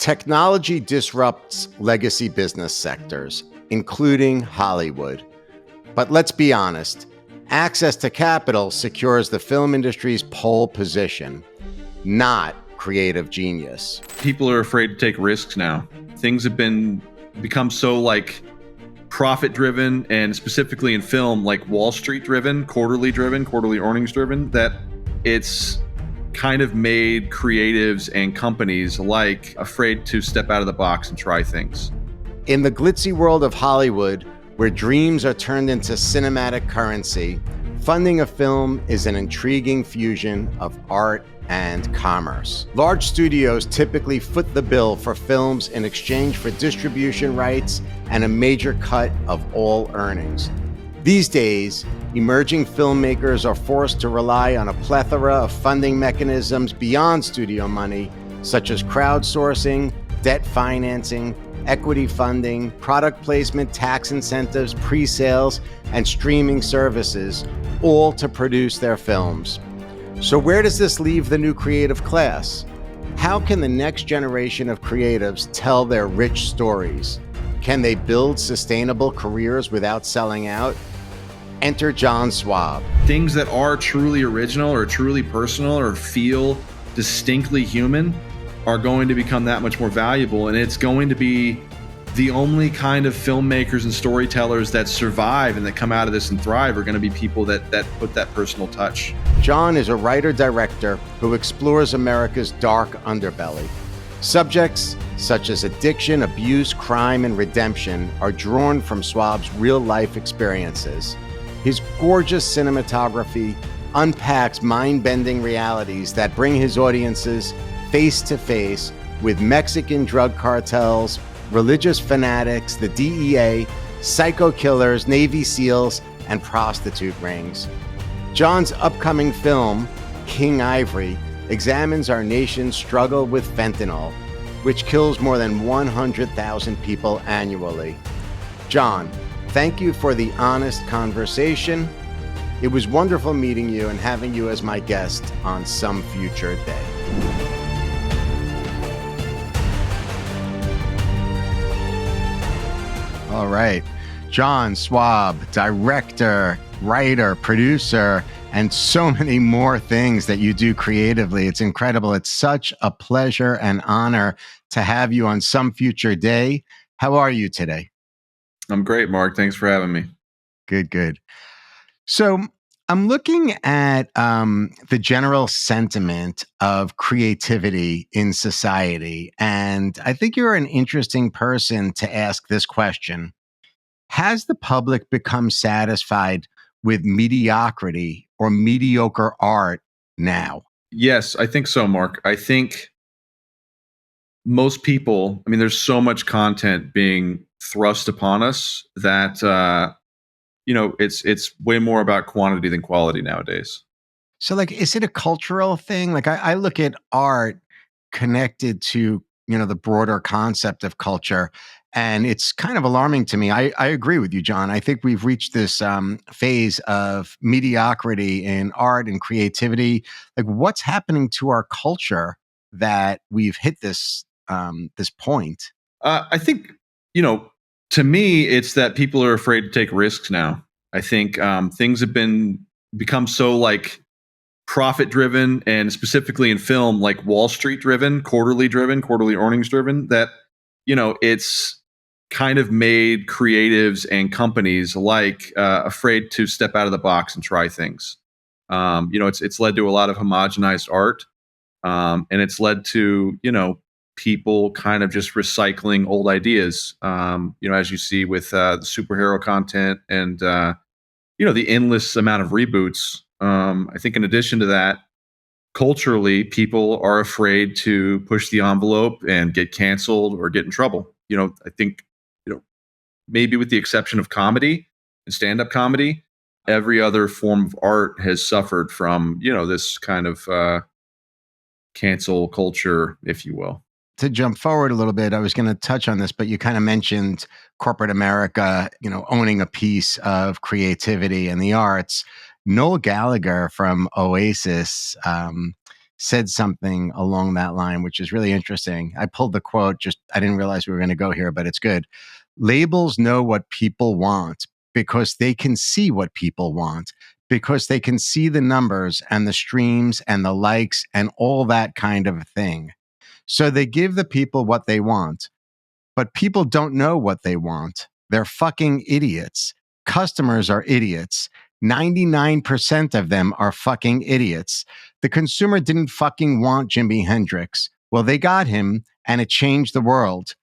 Technology disrupts legacy business sectors, including Hollywood. But let's be honest, access to capital secures the film industry's pole position, not creative genius. People are afraid to take risks now. Things have become so profit driven, and specifically in film, like Wall Street driven, quarterly earnings driven, that it's kind of made creatives and companies afraid to step out of the box and try things. In the glitzy world of Hollywood, where dreams are turned into cinematic currency, funding a film is an intriguing fusion of art and commerce. Large studios typically foot the bill for films in exchange for distribution rights and a major cut of all earnings. These days, emerging filmmakers are forced to rely on a plethora of funding mechanisms beyond studio money, such as crowdsourcing, debt financing, equity funding, product placement, tax incentives, pre-sales, and streaming services, all to produce their films. So where does this leave the new creative class? How can the next generation of creatives tell their rich stories? Can they build sustainable careers without selling out? Enter John Swab. Things that are truly original or truly personal or feel distinctly human are going to become that much more valuable, and it's going to be the only kind of filmmakers and storytellers that survive and that come out of this and thrive are going to be people that put that personal touch. John is a writer-director who explores America's dark underbelly. Subjects such as addiction, abuse, crime, and redemption are drawn from Swab's real-life experiences. His gorgeous cinematography unpacks mind-bending realities that bring his audiences face to face with Mexican drug cartels, religious fanatics, the DEA, psycho killers, Navy SEALs, and prostitute rings. John's upcoming film, King Ivory, examines our nation's struggle with fentanyl, which kills more than 100,000 people annually. John, thank you for the honest conversation. It was wonderful meeting you and having you as my guest on some future day. All right. John Swab, director, writer, producer, and so many more things that you do creatively. It's incredible. It's such a pleasure and honor to have you on some future day. How are you today? I'm great, Mark. Thanks for having me. Good. So I'm looking at the general sentiment of creativity in society, and I think you're an interesting person to ask this question. Has the public become satisfied with mediocrity or mediocre art now? Yes, I think so, Mark. I think most people, there's so much content being thrust upon us that, it's way more about quantity than quality nowadays. So is it a cultural thing? I look at art connected to, the broader concept of culture, and it's kind of alarming to me. I agree with you, John. I think we've reached this phase of mediocrity in art and creativity. What's happening to our culture that we've hit this point? I think, to me, it's that people are afraid to take risks now. I think things have become so profit driven, and specifically in film, like Wall Street driven, quarterly earnings driven, that, it's kind of made creatives and companies afraid to step out of the box and try things. It's led to a lot of homogenized art, and it's led to, people kind of just recycling old ideas, as you see with the superhero content and, the endless amount of reboots. I think in addition to that, culturally, people are afraid to push the envelope and get canceled or get in trouble. I think, maybe with the exception of comedy and stand-up comedy, every other form of art has suffered from, this kind of cancel culture, if you will. To jump forward a little bit, I was going to touch on this, but you kind of mentioned corporate America, owning a piece of creativity and the arts. Noel Gallagher from Oasis said something along that line, which is really interesting. I pulled the quote, I didn't realize we were going to go here, but it's good. Labels know what people want because they can see what people want, because they can see the numbers and the streams and the likes and all that kind of thing. So they give the people what they want, but people don't know what they want. They're fucking idiots. Customers are idiots. 99% of them are fucking idiots. The consumer didn't fucking want Jimi Hendrix. Well, they got him and it changed the world.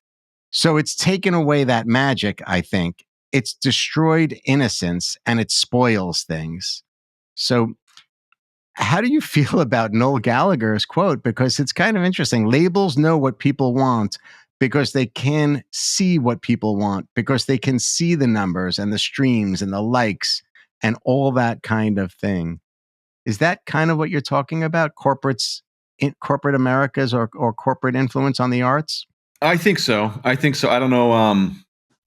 So it's taken away that magic, I think. It's destroyed innocence and it spoils things. So how do you feel about Noel Gallagher's quote? Because it's kind of interesting. Labels know what people want because they can see what people want, because they can see the numbers and the streams and the likes and all that kind of thing. Is that kind of what you're talking about? Corporate America's or corporate influence on the arts? I think so. I don't know.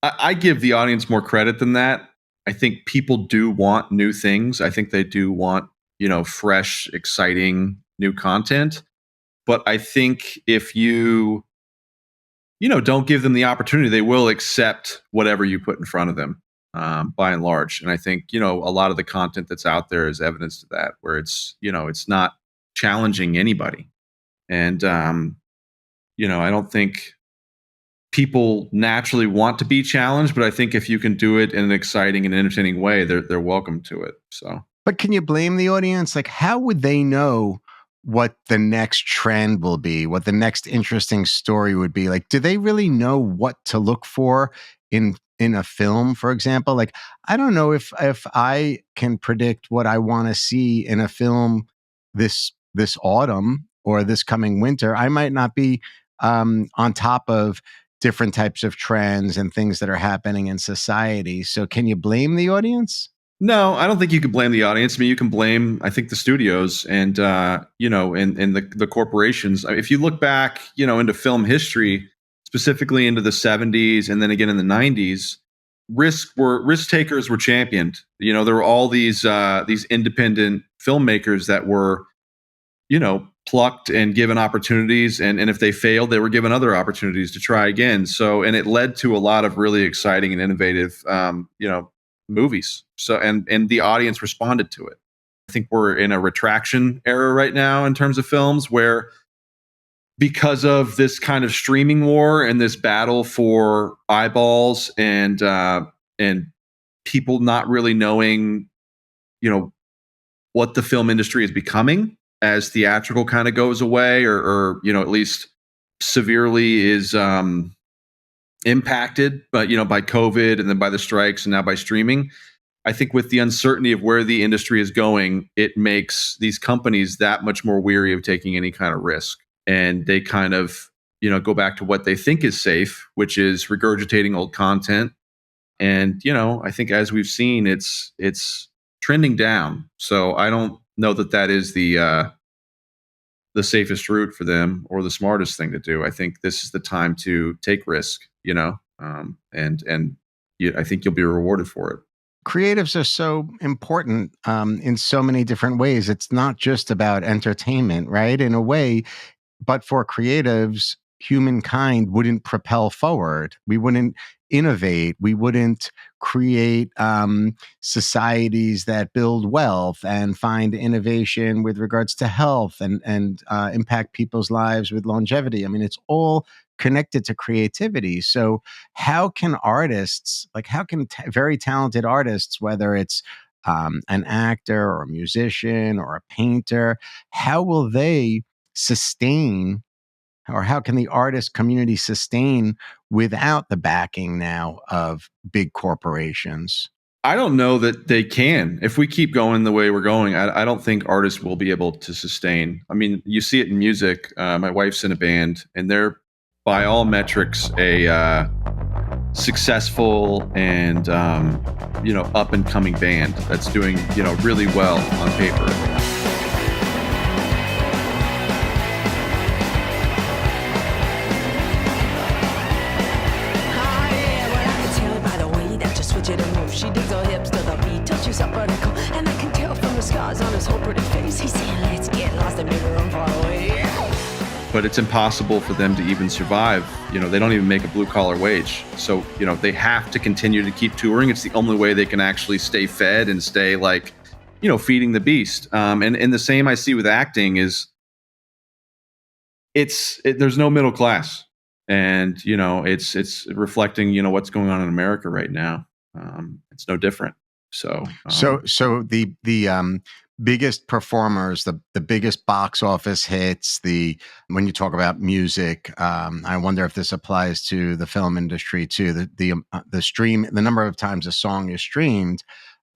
I give the audience more credit than that. I think people do want new things. I think they do want, fresh, exciting new content. But I think if you, don't give them the opportunity, they will accept whatever you put in front of them, by and large. And I think, a lot of the content that's out there is evidence to that, where it's, it's not challenging anybody. And, I don't think people naturally want to be challenged, but I think if you can do it in an exciting and entertaining way, they're welcome to it. So, but can you blame the audience? Like, how would they know what the next trend will be, what the next interesting story would be? Like, do they really know what to look for in a film, for example? Like, I don't know if I can predict what I want to see in a film this autumn or this coming winter. I might not be on top of different types of trends and things that are happening in society. So can you blame the audience? No, I don't think you can blame the audience. I mean, you can blame, I think, the studios and, and the corporations. If you look back, into film history, specifically into the 70s and then again in the 90s, risk takers were championed. There were all these independent filmmakers that were, plucked and given opportunities. And if they failed, they were given other opportunities to try again. So, and it led to a lot of really exciting and innovative, movies. So, and the audience responded to it. I think we're in a retraction era right now in terms of films where, because of this kind of streaming war and this battle for eyeballs and people not really knowing, what the film industry is becoming as theatrical kind of goes away or at least severely is impacted, but by COVID and then by the strikes and now by streaming. I think with the uncertainty of where the industry is going, it makes these companies that much more weary of taking any kind of risk. And they kind of, go back to what they think is safe, which is regurgitating old content. And, I think as we've seen, it's trending down. So I don't know that is the safest route for them or the smartest thing to do. I think this is the time to take risk, and I think you'll be rewarded for it. Creatives are so important in so many different ways. It's not just about entertainment, right? In a way, but for creatives, humankind wouldn't propel forward. We wouldn't innovate. We wouldn't create societies that build wealth and find innovation with regards to health and impact people's lives with longevity. I mean, it's all connected to creativity. So how can artists, very talented artists, whether it's an actor or a musician or a painter, how will they sustain, or how can the artist community sustain without the backing now of big corporations? I don't know that they can. If we keep going the way we're going, I don't think artists will be able to sustain. I mean, you see it in music. My wife's in a band, and they're, by all metrics, a successful and up and coming band that's doing really well on paper. She digs her hips to the beat till she's up vertical, and I can tell from the scars on his whole pretty face. He's saying, let's get lost that made me run far away. But it's impossible for them to even survive. They don't even make a blue collar wage. So, they have to continue to keep touring. It's the only way they can actually stay fed and stay feeding the beast. And the same I see with acting is there's no middle class, and it's reflecting what's going on in America right now. It's no different. So the biggest performers, the biggest box office hits, when you talk about music, I wonder if this applies to the film industry too. The number of times a song is streamed,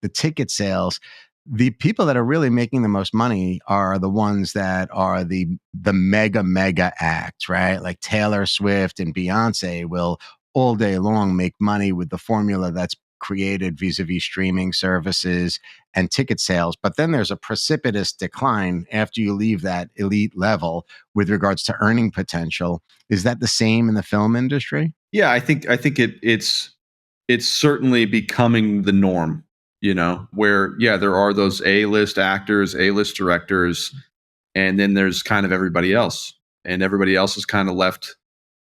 the ticket sales. The people that are really making the most money are the ones that are the mega acts, right? Like Taylor Swift and Beyonce will all day long make money with the formula that's created vis-a-vis streaming services and ticket sales. But then there's a precipitous decline after you leave that elite level with regards to earning potential. Is that the same in the film industry? Yeah, I think it's certainly becoming the norm. Where there are those A-list actors, A-list directors, and then there's kind of everybody else, and everybody else is kind of left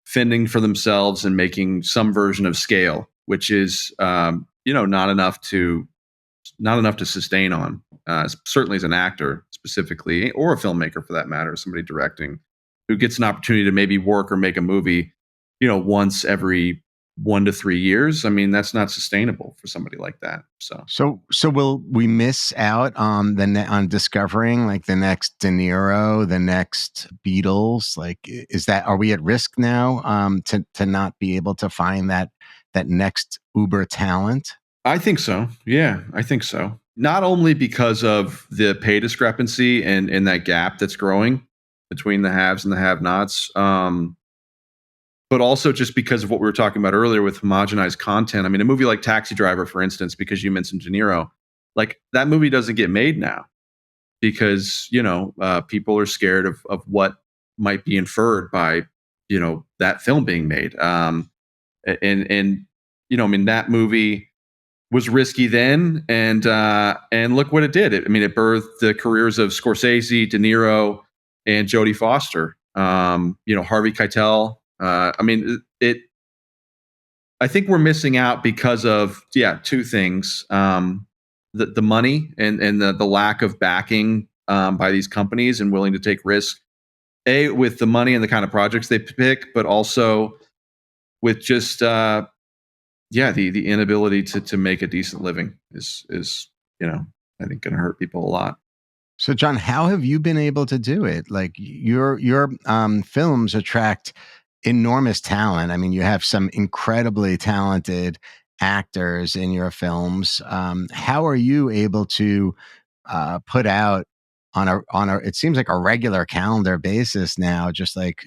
fending for themselves and making some version of scale, which is not enough to sustain on. Certainly as an actor specifically, or a filmmaker for that matter, somebody directing who gets an opportunity to maybe work or make a movie, once every 1 to 3 years. I mean, that's not sustainable for somebody like that. So will we miss out on on discovering like the next De Niro, the next Beatles? Like, are we at risk now to not be able to find that next uber talent? I think so. Yeah, I think so. Not only because of the pay discrepancy and that gap that's growing between the haves and the have-nots, but also just because of what we were talking about earlier with homogenized content. I mean, a movie like Taxi Driver, for instance, because you mentioned De Niro, like that movie doesn't get made now because, people are scared of what might be inferred by, that film being made. And I mean, that movie was risky then, and look what it did. It birthed the careers of Scorsese, De Niro, and Jodie Foster. Harvey Keitel. I think we're missing out because of two things: the money and the lack of backing by these companies and willing to take risks. With the money and the kind of projects they pick, but also with just the inability to make a decent living is I think going to hurt people a lot. So, John, how have you been able to do it? Like your films attract enormous talent. I mean, you have some incredibly talented actors in your films. How are you able to put out on a it seems like a regular calendar basis now, just like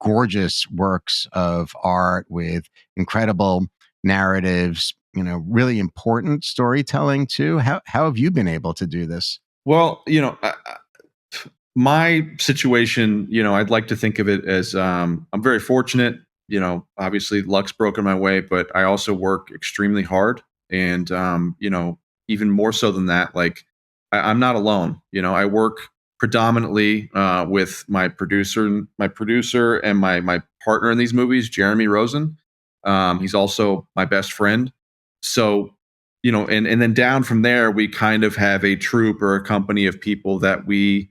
gorgeous works of art with incredible narratives, really important storytelling too. How have you been able to do this? Well, my situation, I'd like to think of it as I'm very fortunate. Obviously luck's broken my way, but I also work extremely hard. And, even more so than that, like I'm not alone. I work predominantly with my producer and my partner in these movies, Jeremy Rosen. He's also my best friend. So, and then down from there, we kind of have a troupe or a company of people that we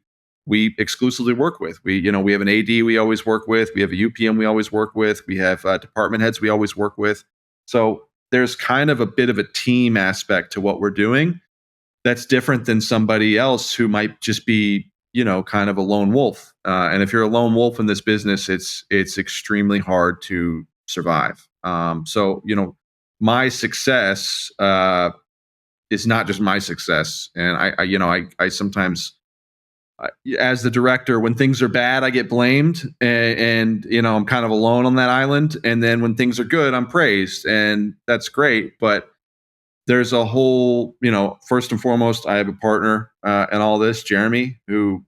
exclusively work with. We have an AD we always work with. We have a UPM we always work with. We have department heads we always work with. So there's kind of a bit of a team aspect to what we're doing that's different than somebody else who might just be, kind of a lone wolf. And if you're a lone wolf in this business, it's extremely hard to survive. So, my success is not just my success. And I sometimes, as the director, when things are bad, I get blamed, and I'm kind of alone on that island. And then when things are good, I'm praised, and that's great. But there's a whole, first and foremost, I have a partner in all this, Jeremy, who,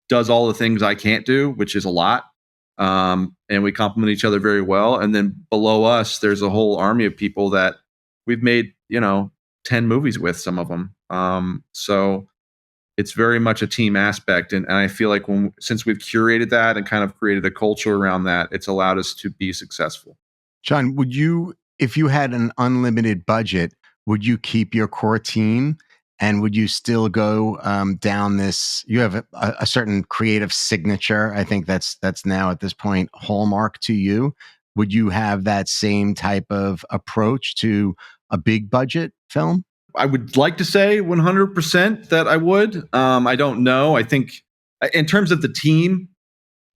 does all the things I can't do, which is a lot. And we complement each other very well. And then below us, there's a whole army of people that we've made, 10 movies with, some of them. So it's very much a team aspect. And I feel like since we've curated that and kind of created a culture around that, it's allowed us to be successful. John, if you had an unlimited budget, would you keep your core team? And would you still go down this? You have a certain creative signature. I think that's now at this point hallmark to you. Would you have that same type of approach to a big budget film? I would like to say 100% that I would. I don't know. I think in terms of the team,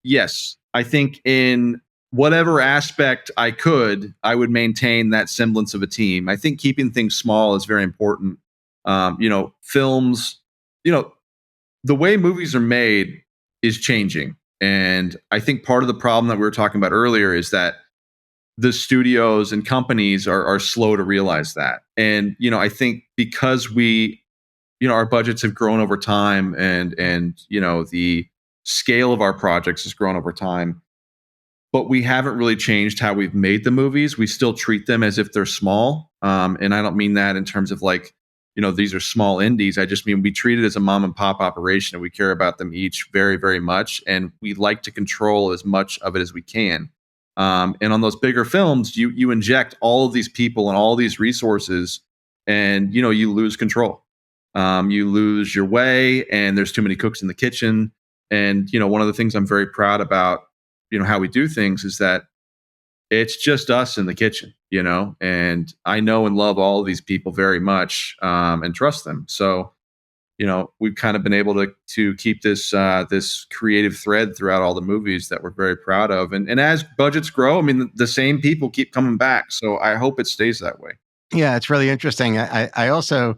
yes. I think in whatever aspect I would maintain that semblance of a team. I think keeping things small is very important. Films, the way movies are made is changing. And I think part of the problem that we were talking about earlier is that the studios and companies are slow to realize that. And, I think because our budgets have grown over time and the scale of our projects has grown over time, but we haven't really changed how we've made the movies. We still treat them as if they're small. And I don't mean that in terms of like, these are small indies. I just mean we treat it as a mom and pop operation, and we care about them each very, very much. And we like to control as much of it as we can. And on those bigger films, you inject all of these people and all these resources, and you lose control. You lose your way, and there's too many cooks in the kitchen. And one of the things I'm very proud about, how we do things, is that it's just us in the kitchen, and I know and love all of these people very much, and trust them. So, we've kind of been able to keep this creative thread throughout all the movies that we're very proud of. And as budgets grow, I mean, the same people keep coming back. So I hope it stays that way. Yeah, it's really interesting. I also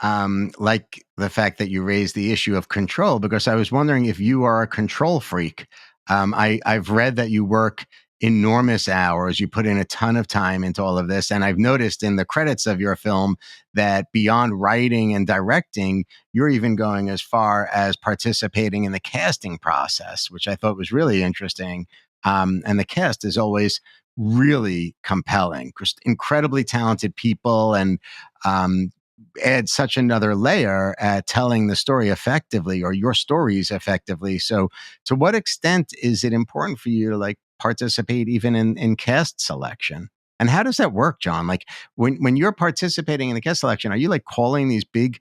like the fact that you raised the issue of control, because I was wondering if you are a control freak. I've read that you work enormous hours. You put in a ton of time into all of this. And I've noticed in the credits of your film that beyond writing and directing, you're even going as far as participating in the casting process, which I thought was really interesting. And the cast is always really compelling, just incredibly talented people, and add such another layer at telling the story effectively, or your stories effectively. So to what extent is it important for you to like participate even in cast selection? And how does that work, John? Like when you're participating in the cast selection, are you like calling these big,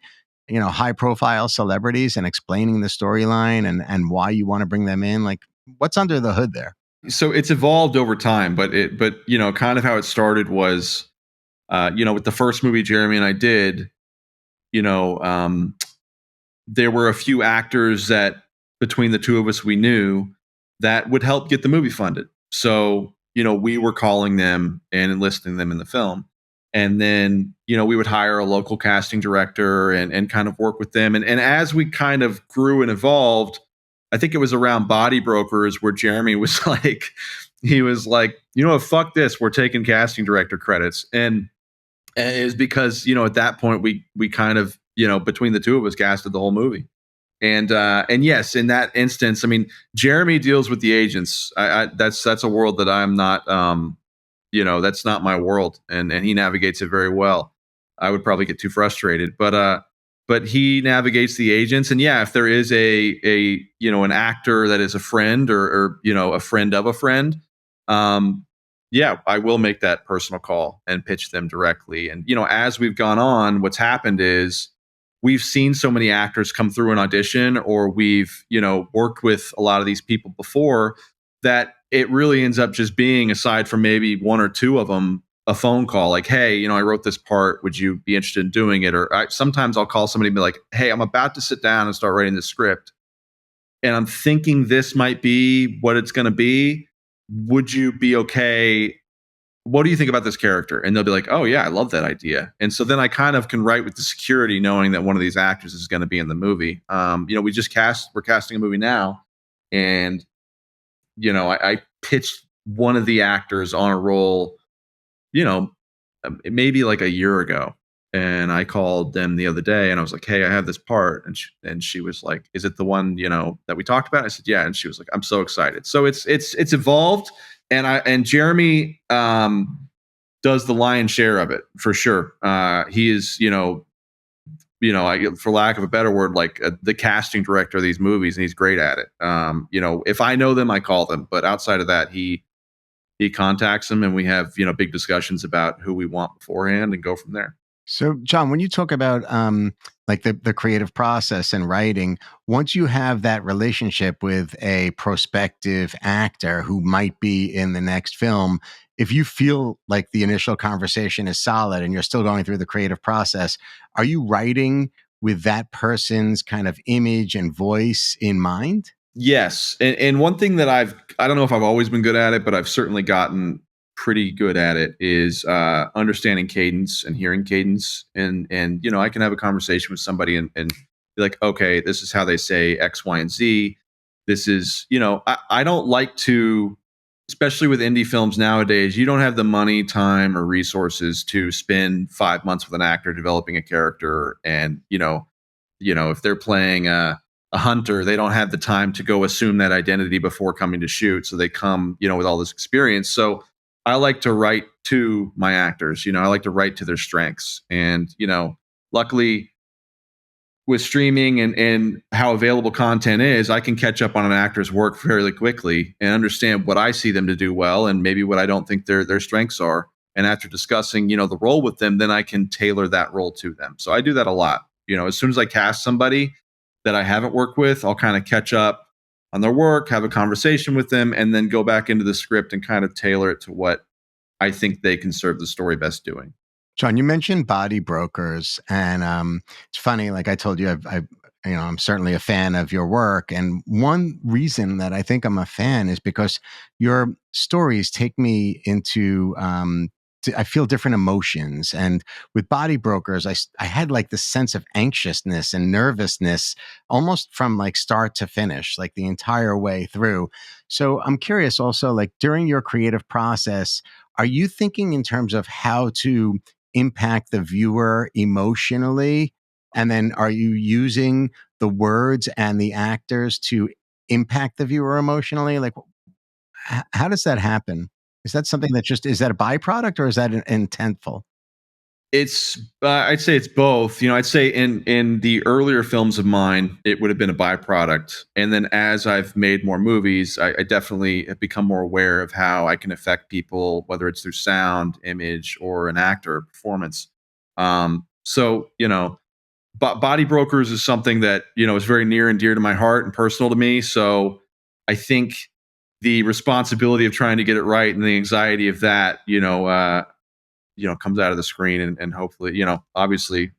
high profile celebrities and explaining the storyline and why you want to bring them in? Like what's under the hood there? So it's evolved over time, but kind of how it started was, with the first movie Jeremy and I did, there were a few actors that between the two of us we knew that would help get the movie funded. So, we were calling them and enlisting them in the film. And then, we would hire a local casting director and kind of work with them. And as we kind of grew and evolved, I think it was around Body Brokers where Jeremy was like, fuck this, we're taking casting director credits. And it was because, at that point we kind of, between the two of us casted the whole movie. And yes, in that instance, I mean, Jeremy deals with the agents. That's a world that I'm not, that's not my world, and he navigates it very well. I would probably get too frustrated, but he navigates the agents. And yeah, if there is an actor that is a friend or a friend of a friend, yeah, I will make that personal call and pitch them directly. And as we've gone on, what's happened is we've seen so many actors come through an audition, or we've, worked with a lot of these people before, that it really ends up just being, aside from maybe one or two of them, a phone call like, hey, I wrote this part. Would you be interested in doing it? Or sometimes I'll call somebody and be like, hey, I'm about to sit down and start writing the script, and I'm thinking this might be what it's going to be. Would you be okay? What do you think about this character? And they'll be like, oh yeah, I love that idea. And so then I kind of can write with the security, knowing that one of these actors is going to be in the movie. We're casting a movie now, and I pitched one of the actors on a role, maybe like a year ago. And I called them the other day and I was like, hey, I have this part. And she was like, is it the one, that we talked about? I said, yeah. And she was like, I'm so excited. So it's evolved. And Jeremy does the lion's share of it for sure. He is, for lack of a better word, like the casting director of these movies, and he's great at it. If I know them, I call them, but outside of that, he contacts them, and we have big discussions about who we want beforehand and go from there. So, John, when you talk about like the creative process and writing, once you have that relationship with a prospective actor who might be in the next film, if you feel like the initial conversation is solid and you're still going through the creative process, are you writing with that person's kind of image and voice in mind? Yes, and one thing that I don't know if I've always been good at it, but I've certainly gotten pretty good at it is understanding cadence and hearing cadence, and I can have a conversation with somebody and be like, okay, this is how they say X, Y, and Z. This is I don't like to, especially with indie films nowadays, you don't have the money, time, or resources to spend 5 months with an actor developing a character, and if they're playing a hunter, they don't have the time to go assume that identity before coming to shoot. So they come, with all this experience. So I like to write to my actors. I like to write to their strengths. And, luckily with streaming and how available content is, I can catch up on an actor's work fairly quickly and understand what I see them to do well and maybe what I don't think their strengths are. And after discussing, the role with them, then I can tailor that role to them. So I do that a lot. As soon as I cast somebody that I haven't worked with, I'll kind of catch up on their work, have a conversation with them, and then go back into the script and kind of tailor it to what I think they can serve the story best doing. John, you mentioned body brokers, and it's funny. Like I told you, I'm certainly a fan of your work, and one reason that I think I'm a fan is because your stories take me into. I feel different emotions, and with body brokers, I had like this sense of anxiousness and nervousness, almost from like start to finish, like the entire way through. So I'm curious, also, like during your creative process, are you thinking in terms of how to impact the viewer emotionally? And then are you using the words and the actors to impact the viewer emotionally? Like, how does that happen? Is that something that is that a byproduct or is that intentful? It's I'd say it's both. I'd say in the earlier films of mine, it would have been a byproduct. And then as I've made more movies, I definitely have become more aware of how I can affect people, whether it's through sound, image, or an actor performance. So body brokers is something that is very near and dear to my heart and personal to me. So I think the responsibility of trying to get it right and the anxiety of that, comes out of the screen and hopefully, obviously,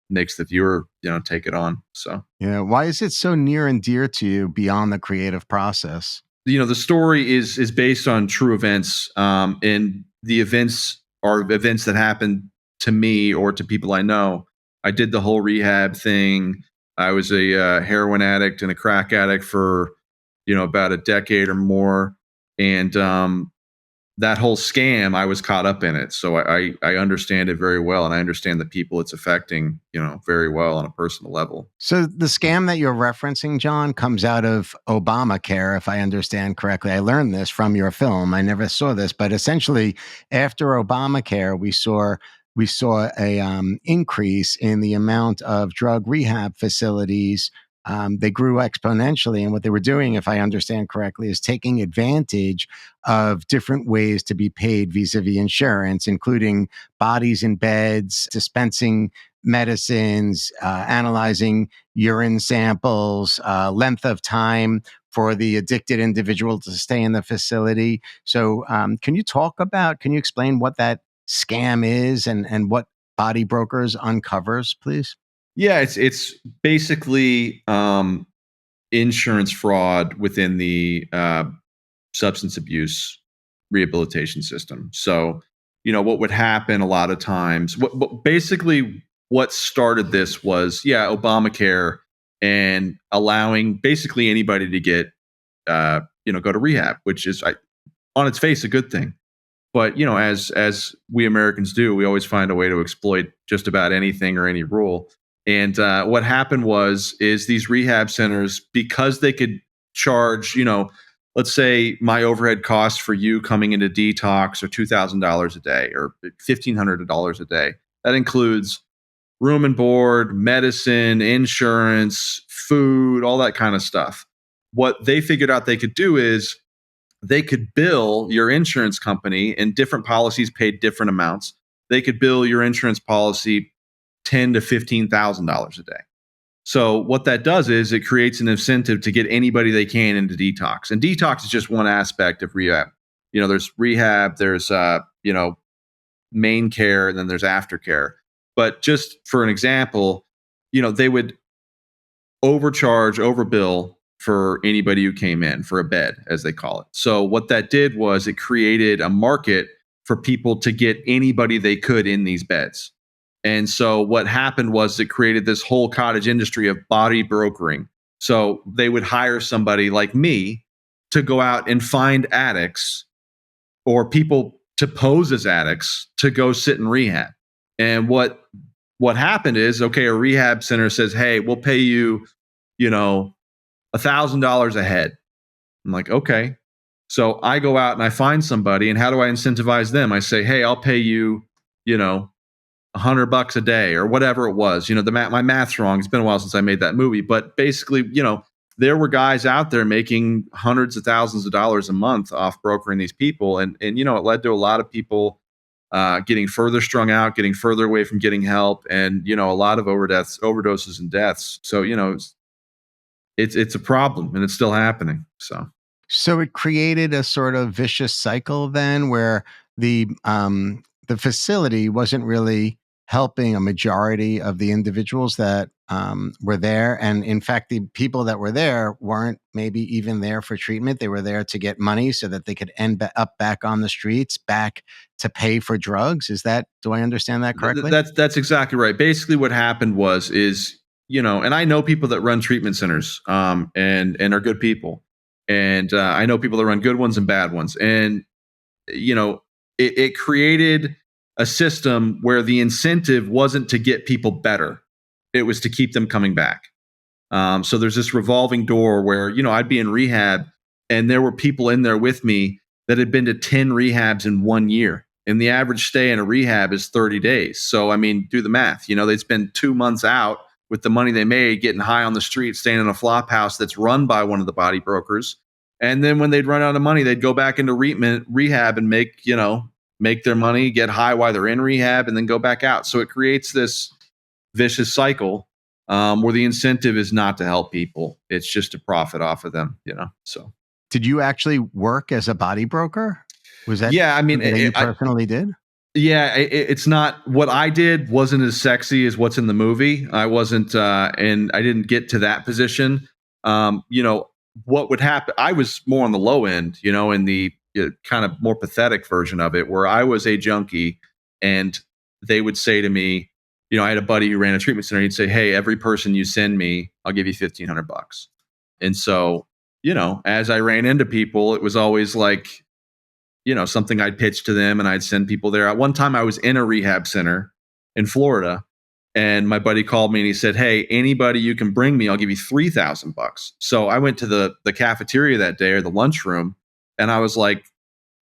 makes the viewer, take it on. So, Yeah. Why is it so near and dear to you beyond the creative process? the story is based on true events, and the events are events that happened to me or to people I know. I did the whole rehab thing. I was a heroin addict and a crack addict for, about a decade or more. And that whole scam, I was caught up in it. So I understand it very well. And I understand the people it's affecting, very well on a personal level. So the scam that you're referencing, John, comes out of Obamacare, if I understand correctly. I learned this from your film. I never saw this, but essentially, after Obamacare, we saw a increase in the amount of drug rehab facilities. They grew exponentially, and what they were doing, if I understand correctly, is taking advantage of different ways to be paid vis-a-vis insurance, including bodies in beds, dispensing medicines, analyzing urine samples, length of time for the addicted individual to stay in the facility. So, can you explain what that scam is and what body brokers uncovers, please? Yeah, it's basically insurance fraud within the substance abuse rehabilitation system. So, what would happen a lot of times, what started this was, Obamacare and allowing basically anybody to get, go to rehab, which is on its face a good thing. But, as we Americans do, we always find a way to exploit just about anything or any rule. And what happened is these rehab centers, because they could charge, let's say my overhead costs for you coming into detox are $2,000 a day or $1,500 a day. That includes room and board, medicine, insurance, food, all that kind of stuff. What they figured out they could do is they could bill your insurance company, and different policies paid different amounts. They could bill your insurance policy $10,000 to $15,000 a day. So what that does is it creates an incentive to get anybody they can into detox. And detox is just one aspect of rehab. There's rehab, there's main care, and then there's aftercare. But just for an example, they would overbill for anybody who came in for a bed, as they call it. So what that did was it created a market for people to get anybody they could in these beds. And so what happened was it created this whole cottage industry of body brokering. So they would hire somebody like me to go out and find addicts or people to pose as addicts to go sit in rehab. And what happened is, okay, a rehab center says, hey, we'll pay you, $1,000 a head. I'm like, okay. So I go out and I find somebody, and how do I incentivize them? I say, hey, I'll pay you, $100 a day or whatever it was. My math's wrong. It's been a while since I made that movie, but basically, there were guys out there making hundreds of thousands of dollars a month off brokering these people. And it led to a lot of people getting further strung out, getting further away from getting help, and, a lot of overdoses and deaths. So, it's a problem, and it's still happening. So it created a sort of vicious cycle then, where the facility wasn't really helping a majority of the individuals that were there. And in fact, the people that were there weren't maybe even there for treatment. They were there to get money so that they could end up back on the streets, back to pay for drugs. Do I understand that correctly? That's exactly right. Basically what happened is, and I know people that run treatment centers and are good people. And I know people that run good ones and bad ones. And, it created a system where the incentive wasn't to get people better. It was to keep them coming back. So there's this revolving door where, I'd be in rehab and there were people in there with me that had been to 10 rehabs in 1 year. And the average stay in a rehab is 30 days. So, do the math. They'd spend 2 months out with the money they made, getting high on the street, staying in a flop house that's run by one of the body brokers. And then when they'd run out of money, they'd go back into rehab and make their money, get high while they're in rehab, and then go back out. So it creates this vicious cycle where the incentive is not to help people. It's just to profit off of them, So did you actually work as a body broker? Was that something that you personally did? Yeah, it's not, what I did wasn't as sexy as what's in the movie. I wasn't, and I didn't get to that position. What would happen? I was more on the low end, in the kind of more pathetic version of it, where I was a junkie, and they would say to me, I had a buddy who ran a treatment center. He'd say, hey, every person you send me, I'll give you $1,500. And so, as I ran into people, it was always like, something I'd pitch to them, and I'd send people there. At one time I was in a rehab center in Florida, and my buddy called me and he said, hey, anybody you can bring me, I'll give you $3,000. So I went to the cafeteria that day, or the lunchroom, and I was like,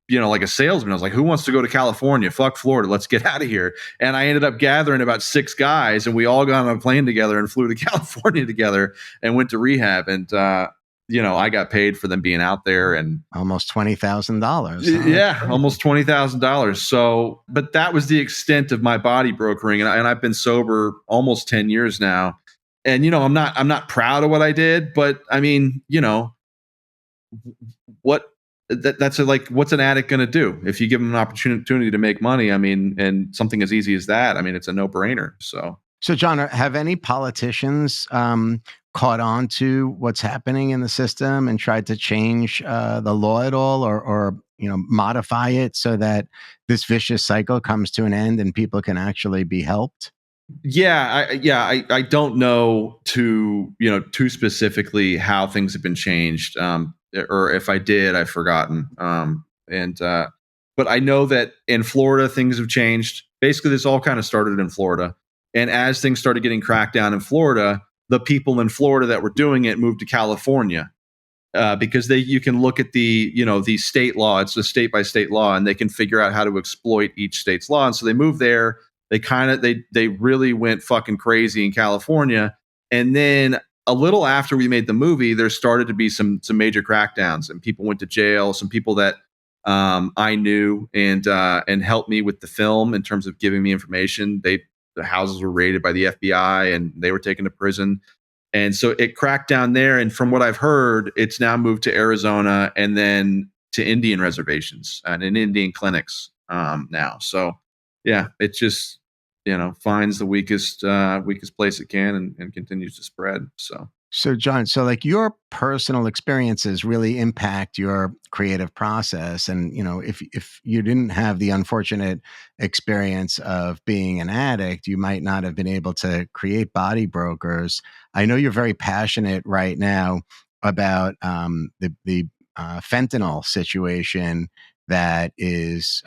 like a salesman. I was like, who wants to go to California? Fuck Florida. Let's get out of here. And I ended up gathering about 6 guys, and we all got on a plane together and flew to California together and went to rehab. And, I got paid for them being out there, and almost $20,000. Huh? Yeah, almost $20,000. So, but that was the extent of my body brokering. And I've been sober almost 10 years now. And, I'm not proud of what I did, but what's an addict going to do if you give them an opportunity to make money? And something as easy as that, it's a no-brainer. So John, have any politicians caught on to what's happening in the system and tried to change the law at all, or modify it so that this vicious cycle comes to an end and people can actually be helped? I don't know too specifically how things have been changed, or if I did, I've forgotten. But I know that in Florida things have changed. Basically, this all kind of started in Florida, and as things started getting cracked down in Florida, the people in Florida that were doing it moved to California because you can look at the state law. It's a state by state law, and they can figure out how to exploit each state's law. And so they moved there. they really went fucking crazy in California. And then a little after we made the movie, there started to be some major crackdowns, and people went to jail. Some people that I knew and helped me with the film in terms of giving me information. The houses were raided by the FBI and they were taken to prison. And so it cracked down there. And from what I've heard, it's now moved to Arizona and then to Indian reservations and in Indian clinics now. So yeah, it just, finds the weakest place it can and continues to spread. So John, so like your personal experiences really impact your creative process. And, if you didn't have the unfortunate experience of being an addict, you might not have been able to create Body Brokers. I know you're very passionate right now about the fentanyl situation that is,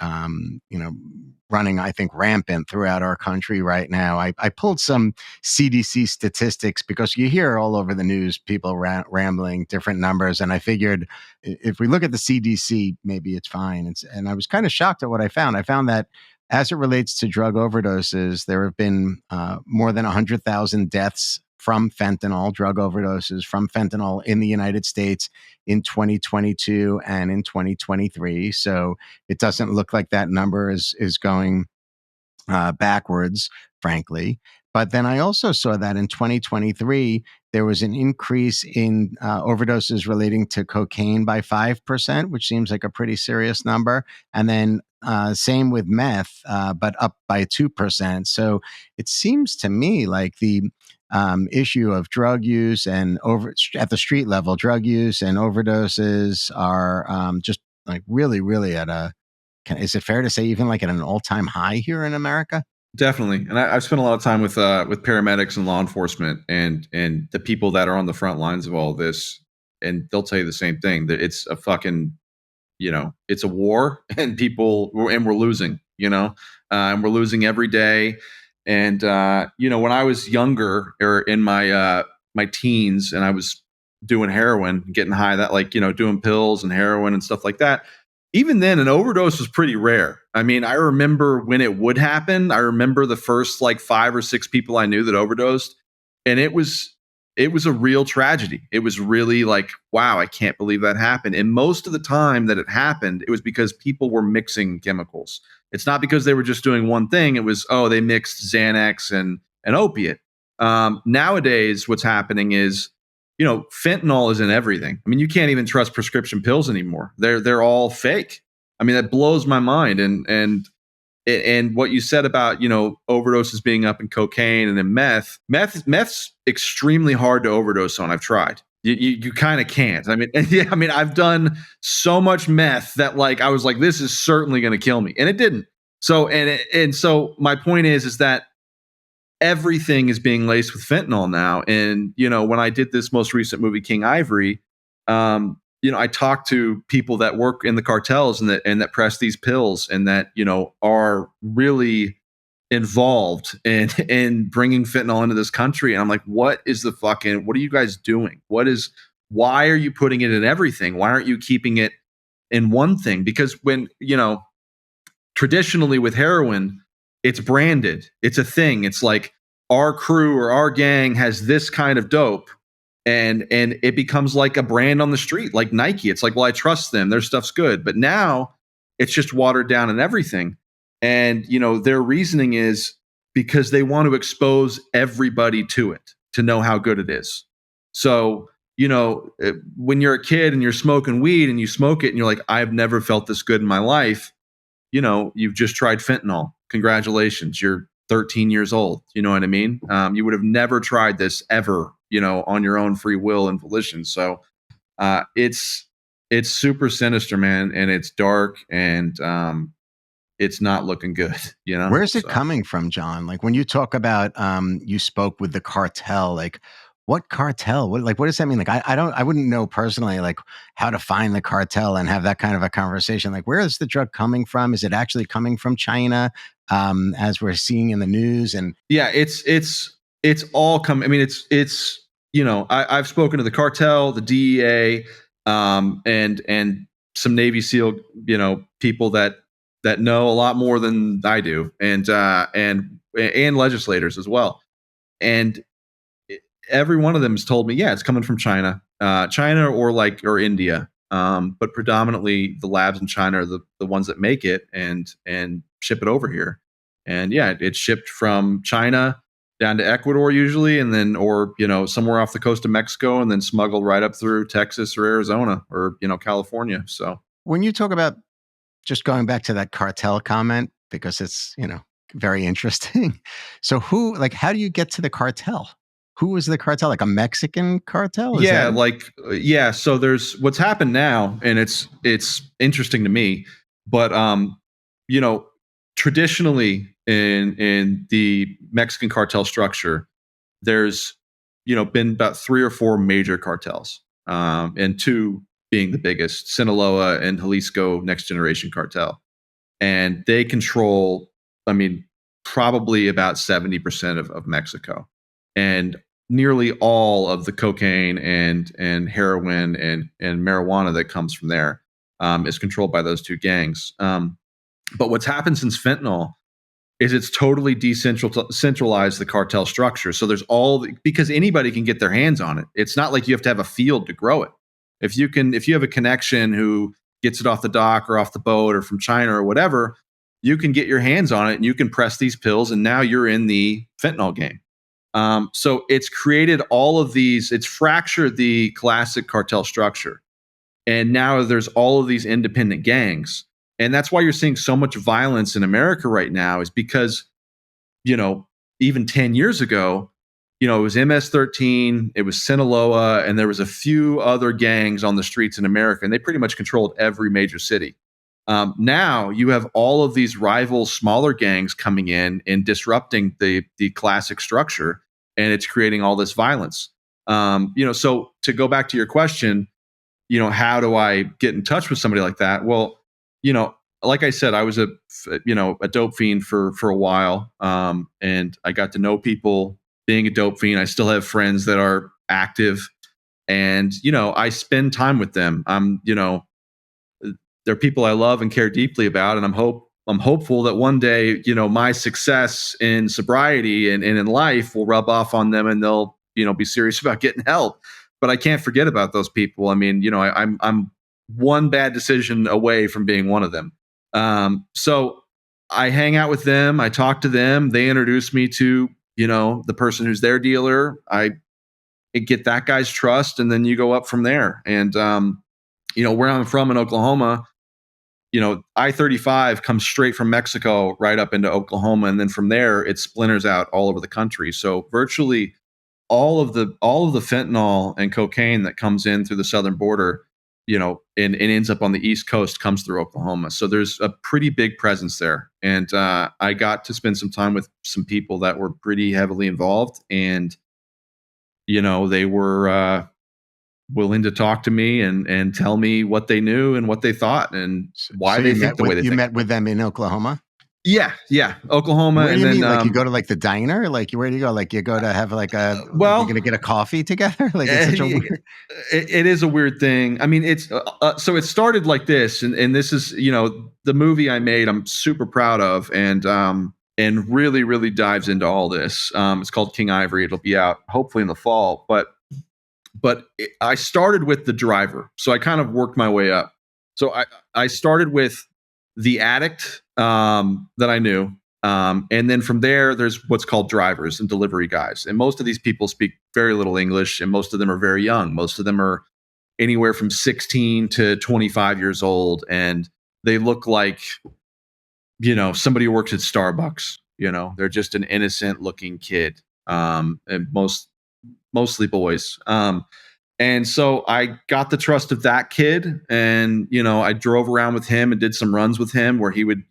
running, I think, rampant throughout our country right now. I pulled some CDC statistics because you hear all over the news people rambling different numbers. And I figured if we look at the CDC, maybe it's fine. And I was kind of shocked at what I found. I found that as it relates to drug overdoses, there have been more than 100,000 deaths from fentanyl, drug overdoses from fentanyl in the United States in 2022 and in 2023. So it doesn't look like that number is going backwards, frankly. But then I also saw that in 2023, there was an increase in overdoses relating to cocaine by 5%, which seems like a pretty serious number. And then same with meth, but up by 2%. So it seems to me like the issue of drug use and at the street level, drug use and overdoses are just like really, really is it fair to say even like at an all-time high here in America? Definitely. And I've spent a lot of time with paramedics and law enforcement and the people that are on the front lines of all this. And they'll tell you the same thing, that it's a fucking, it's a war and we're losing, and we're losing every day. And, when I was younger or in my teens and I was doing heroin, getting high, that doing pills and heroin and stuff like that, even then an overdose was pretty rare. I mean, I remember when it would happen. I remember the first 5 or 6 people I knew that overdosed, and it was a real tragedy. It was really wow, I can't believe that happened. And most of the time that it happened, it was because people were mixing chemicals. It's not because they were just doing one thing. It was, they mixed Xanax and an opiate. Nowadays, what's happening is, fentanyl is in everything. I mean, you can't even trust prescription pills anymore. They're all fake. I mean, that blows my mind. And what you said about, overdoses being up in cocaine and then meth's extremely hard to overdose on. I've tried. You kind of can't. I mean, I've done so much meth that I was like, this is certainly going to kill me. And it didn't. So, so my point is that everything is being laced with fentanyl now. And, when I did this most recent movie, King Ivory, I talked to people that work in the cartels and that press these pills and that, are really involved in bringing fentanyl into this country. And I'm like, what are you guys doing? Why are you putting it in everything? Why aren't you keeping it in one thing? Because when, traditionally with heroin, it's branded. It's a thing. It's like our crew or our gang has this kind of dope, and it becomes like a brand on the street, like Nike. It's like, well, I trust them. Their stuff's good. But now it's just watered down and everything. And, their reasoning is because they want to expose everybody to it, to know how good it is. So, when you're a kid and you're smoking weed and you smoke it and you're like, I've never felt this good in my life. You've just tried fentanyl. Congratulations. You're 13 years old. You know what I mean? You would have never tried this ever, on your own free will and volition. So it's super sinister, man. And it's dark and it's not looking good. Where's it coming from, John? Like when you talk about you spoke with the cartel, what cartel? What does that mean? I wouldn't know personally how to find the cartel and have that kind of a conversation. Where is the drug coming from? Is it actually coming from China, as we're seeing in the news? And yeah, it's all coming. I mean, it's I've spoken to the cartel, the DEA, and some Navy SEAL people that that know a lot more than I do, and legislators as well. And every one of them has told me, yeah, it's coming from China, or India, but predominantly the labs in China are the ones that make it and ship it over here. And yeah, it's shipped from China down to Ecuador usually, and then or somewhere off the coast of Mexico, and then smuggled right up through Texas or Arizona or California. So when you talk about, just going back to that cartel comment, because it's very interesting. So how do you get to the cartel? Who is the cartel? Like a Mexican cartel? So there's what's happened now, and it's interesting to me, but traditionally in the Mexican cartel structure, there's been about 3 or 4 major cartels, and 2 being the biggest, Sinaloa and Jalisco Next Generation Cartel, and they control, probably about 70% of Mexico, and nearly all of the cocaine and heroin and marijuana that comes from there is controlled by those 2 gangs. But what's happened since fentanyl is it's totally decentralized the cartel structure. So there's because anybody can get their hands on it. It's not like you have to have a field to grow it. If you have a connection who gets it off the dock or off the boat or from China or whatever, you can get your hands on it and you can press these pills, and now you're in the fentanyl game. So it's created all of these, it's fractured the classic cartel structure. And now there's all of these independent gangs. And that's why you're seeing so much violence in America right now, is because, even 10 years ago, it was MS-13, it was Sinaloa, and there was a few other gangs on the streets in America, and they pretty much controlled every major city. Now you have all of these rival smaller gangs coming in and disrupting the classic structure, and it's creating all this violence. So to go back to your question, how do I get in touch with somebody like that? Well, like I said, I was a dope fiend for a while, and I got to know people being a dope fiend. I still have friends that are active, and I spend time with them. They're people I love and care deeply about, and I'm hopeful that one day, my success in sobriety and in life will rub off on them, and they'll, be serious about getting help. But I can't forget about those people. I'm one bad decision away from being one of them. So I hang out with them. I talk to them. They introduce me to, the person who's their dealer. I get that guy's trust, and then you go up from there. And, where I'm from in Oklahoma, I-35 comes straight from Mexico right up into Oklahoma, and then from there it splinters out all over the country. So virtually all of the fentanyl and cocaine that comes in through the southern border, and ends up on the East Coast, comes through Oklahoma. So there's a pretty big presence there, and I got to spend some time with some people that were pretty heavily involved, and they were willing to talk to me and tell me what they knew and what they thought and why they think the way they think. You met with them in Oklahoma? Yeah, Oklahoma. Where do you and mean? then You go to the diner? Where do you go? You go to have you're going to get a coffee together? It's such a weird. It is a weird thing. It's so it started like this, and this is the movie I made. I'm super proud of, and really really dives into all this. It's called King Ivory. It'll be out hopefully in the fall, but I started with the driver, so I kind of worked my way up. So I started with the addict that I knew, and then from there, there's what's called drivers and delivery guys, and most of these people speak very little English, and most of them are very young. Most of them are anywhere from 16 to 25 years old, and they look like somebody who works at Starbucks. They're just an innocent looking kid, and mostly boys. And so I got the trust of that kid, and I drove around with him and did some runs with him where he would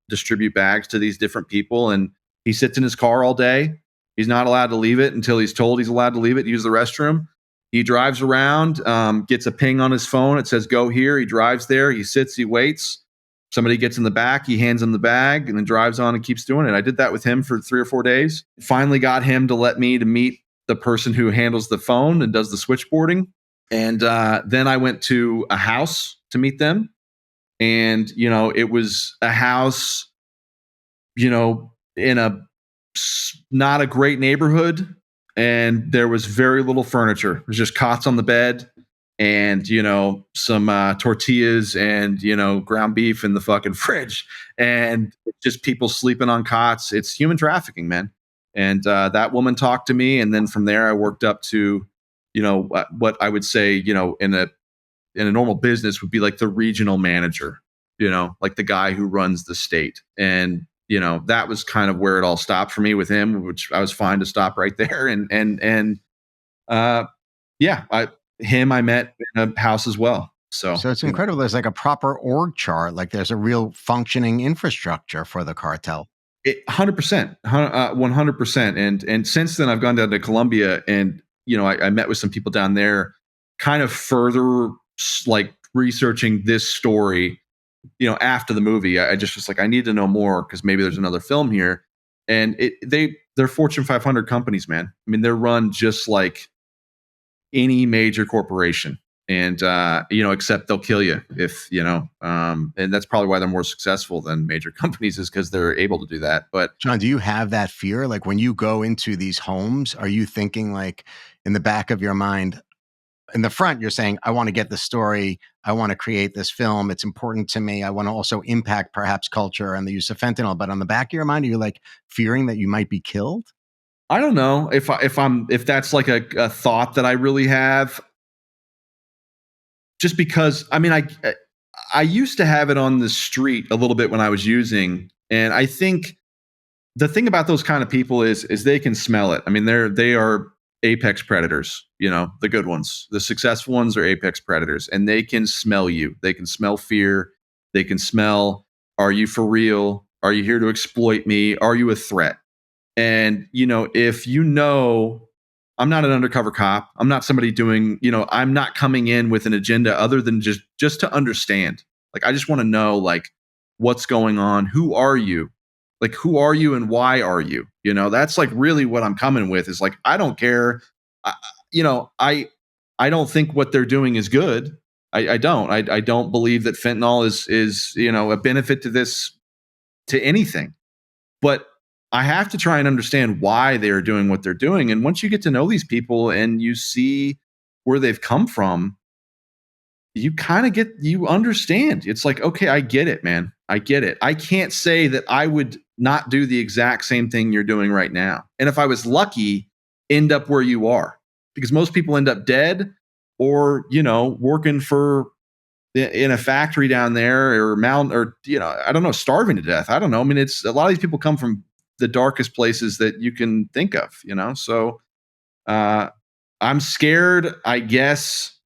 distribute bags to these different people, and he sits in his car all day. He's not allowed to leave it until he's told he's allowed to leave it, use the restroom. He drives around, gets a ping on his phone. It says go here. He drives there. He sits, he waits. Somebody gets in the back, he hands him the bag, and then drives on and keeps doing it. I did that with him for 3 or 4 days. Finally got him to let me to meet the person who handles the phone and does the switchboarding. And then I went to a house to meet them. And, it was a house, in a not a great neighborhood. And there was very little furniture. It was just cots on the bed and, some tortillas and, ground beef in the fucking fridge. And just people sleeping on cots. It's human trafficking, man. And that woman talked to me. And then from there, I worked up to, what I would say, in a normal business would be like the regional manager, like the guy who runs the state. And, that was kind of where it all stopped for me with him, which I was fine to stop right there. I met in a house as well. So it's incredible. There's like a proper org chart. Like there's a real functioning infrastructure for the cartel. 100%, 100%. And since then I've gone down to Colombia and, I met with some people down there kind of further like researching this story, after the movie. I just was like, I need to know more because maybe there's another film here. And they're Fortune 500 companies, man. I mean, they're run just like any major corporation. And, except they'll kill you if, and that's probably why they're more successful than major companies is because they're able to do that. But John, do you have that fear? Like when you go into these homes, are you thinking like in the back of your mind, in the front, you're saying, I want to get the story. I want to create this film. It's important to me. I want to also impact perhaps culture and the use of fentanyl. But on the back of your mind, are you like fearing that you might be killed? I don't know if that's like a thought that I really have. Just because, I mean, I used to have it on the street a little bit when I was using, and I think the thing about those kind of people is they can smell it. I mean, they are apex predators, the good ones. The successful ones are apex predators, and they can smell you. They can smell fear. They can smell, are you for real? Are you here to exploit me? Are you a threat? And, if I'm not an undercover cop. I'm not somebody doing, I'm not coming in with an agenda other than just to understand. Like, I just want to know, like, what's going on? Who are you? Like, who are you and why are you? That's like really what I'm coming with is like, I don't care. I don't think what they're doing is good. I don't. I don't believe that fentanyl is a benefit to anything. But I have to try and understand why they're doing what they're doing. And once you get to know these people and you see where they've come from, you understand. It's like, okay, I get it, man. I get it. I can't say that I would not do the exact same thing you're doing right now. And if I was lucky, end up where you are, because most people end up dead or, working in a factory down there or I don't know, starving to death. I don't know. I mean, it's a lot of these people come from the darkest places that you can think of, so I'm scared, I guess.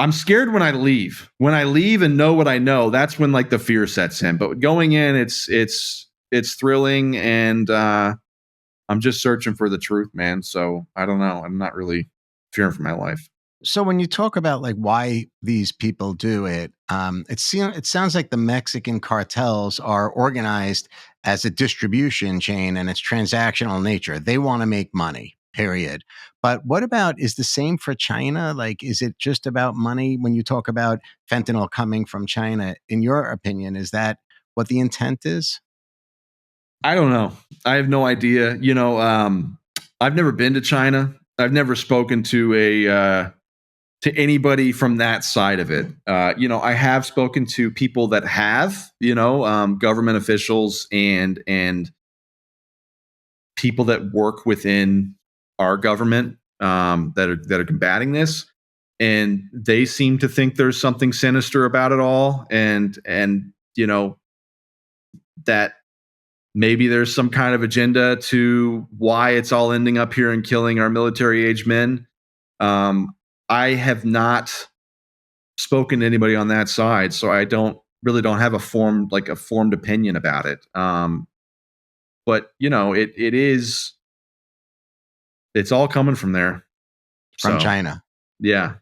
I'm scared when I leave and know what I know. That's when like the fear sets in. But going in, it's thrilling, and I'm just searching for the truth, man. So I don't know. I'm not really fearing for my life. So when you talk about like why these people do it, it sounds like the Mexican cartels are organized as a distribution chain and it's transactional nature. They want to make money, period. But what about, is the same for China? Like, is it just about money when you talk about fentanyl coming from China? In your opinion, is that what the intent is? I don't know. I have no idea. I've never been to China. I've never spoken to anybody from that side of it. I have spoken to people that have, government officials and people that work within our government that are combating this, and they seem to think there's something sinister about it all, and that maybe there's some kind of agenda to why it's all ending up here and killing our military age men. I have not spoken to anybody on that side, so I don't have a formed opinion about it. But it's all coming from there. From China. Yeah.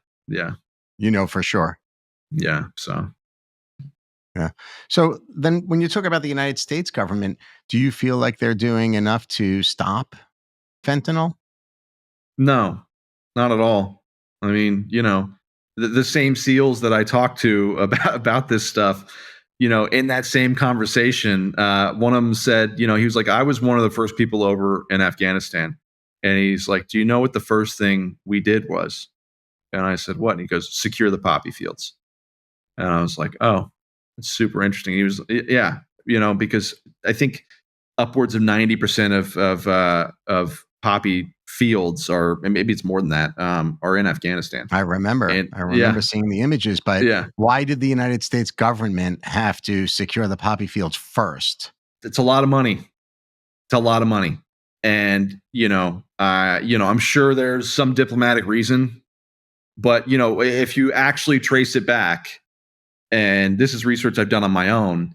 For sure. Yeah. So. Yeah. So then when you talk about the United States government, do you feel like they're doing enough to stop fentanyl? No, not at all. I mean, the same SEALs that I talk to about this stuff, in that same conversation, one of them said, he was like, I was one of the first people over in Afghanistan. And he's like, do you know what the first thing we did was? And I said, what? And he goes, secure the poppy fields. And I was like, oh, that's super interesting. He was, yeah, because I think upwards of 90% of poppy fields are, and maybe it's more than that, are in Afghanistan. I remember seeing the images, but why did the United States government have to secure the poppy fields first? It's a lot of money. And, I'm sure there's some diplomatic reason, but, if you actually trace it back, and this is research I've done on my own,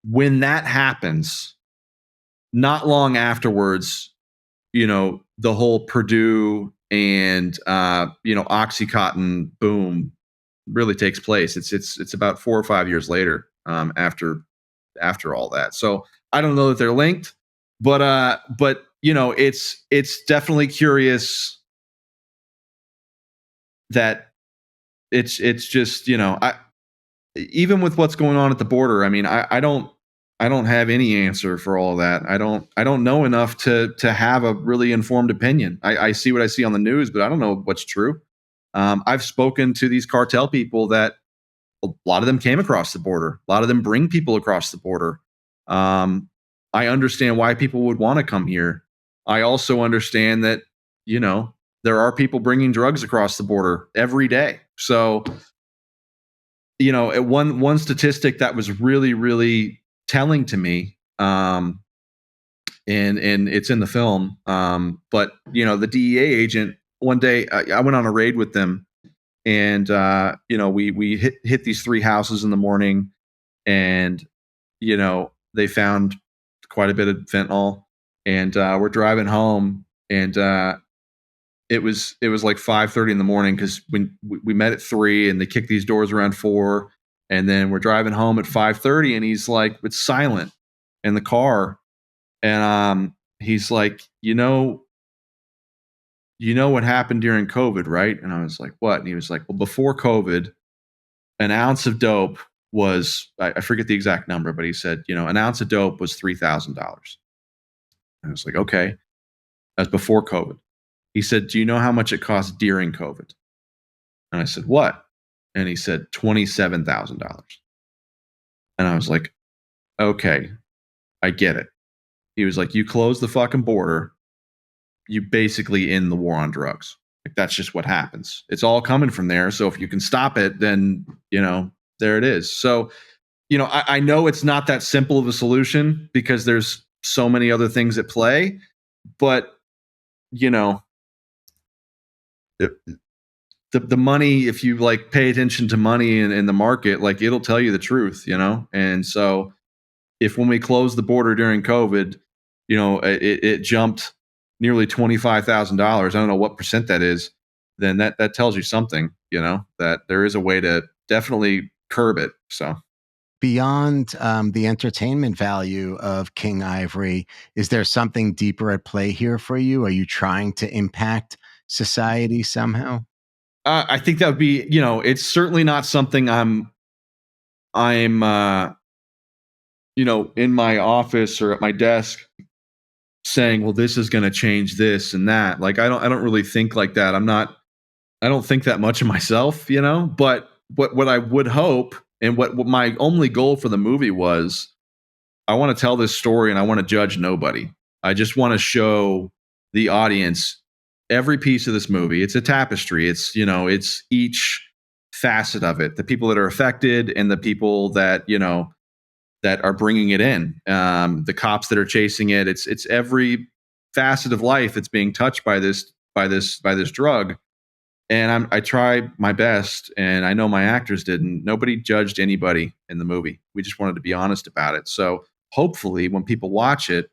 when that happens, not long afterwards, the whole Purdue and, Oxycontin boom really takes place. It's about 4 or 5 years later, after all that. So I don't know that they're linked, but it's definitely curious that it's just, even with what's going on at the border, I mean, I don't have any answer for all of that. I don't know enough to have a really informed opinion. I see what I see on the news, but I don't know what's true. I've spoken to these cartel people that a lot of them came across the border. A lot of them bring people across the border. I understand why people would want to come here. I also understand that, there are people bringing drugs across the border every day. So, one statistic that was really, really telling to me, and it's in the film, but the DEA agent, one day I went on a raid with them, and we hit these 3 houses in the morning, and they found quite a bit of fentanyl, and we're driving home, and it was like 5:30 in the morning, because when we met at 3 and they kicked these doors around 4, and then we're driving home at 5:30, and he's like, it's silent in the car, and he's like, what happened during COVID, right? And I was like, what? And he was like, well, before COVID, an ounce of dope was, I forget the exact number, but he said, an ounce of dope was $3,000. I was like, okay, that's before COVID. He said, do you know how much it cost during COVID? And I said, what? And he said, $27,000. And I was like, okay, I get it. He was like, you close the fucking border, you basically end the war on drugs. Like, that's just what happens. It's all coming from there. So if you can stop it, then, there it is. So, I know it's not that simple of a solution, because there's so many other things at play, but, the money, if you like pay attention to money in the market, like, it'll tell you the truth, And so if when we closed the border during COVID, it jumped nearly $25,000, I don't know what percent that is, then that tells you something, that there is a way to definitely curb it. So beyond the entertainment value of King Ivory, is there something deeper at play here for you? Are you trying to impact society somehow? I think that would be, it's certainly not something I'm in my office or at my desk saying, well, this is going to change this and that. Like, I don't really think like that. I don't think that much of myself, but what I would hope, and what my only goal for the movie was, I want to tell this story and I want to judge nobody. I just want to show the audience every piece of this movie. It's a tapestry. It's, it's each facet of it, the people that are affected and the people that, that are bringing it in, the cops that are chasing it. It's every facet of life that's being touched by this drug. And I try my best, and I know my actors didn't. Nobody judged anybody in the movie. We just wanted to be honest about it. So hopefully when people watch it,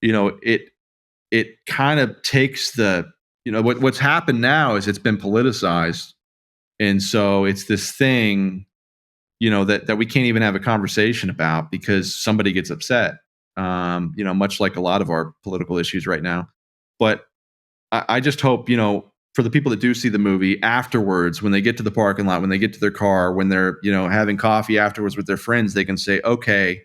it kind of takes the, what's happened now is it's been politicized. And so it's this thing, that we can't even have a conversation about because somebody gets upset, much like a lot of our political issues right now. But I just hope, for the people that do see the movie afterwards, when they get to the parking lot, when they get to their car, when they're, having coffee afterwards with their friends, they can say, okay,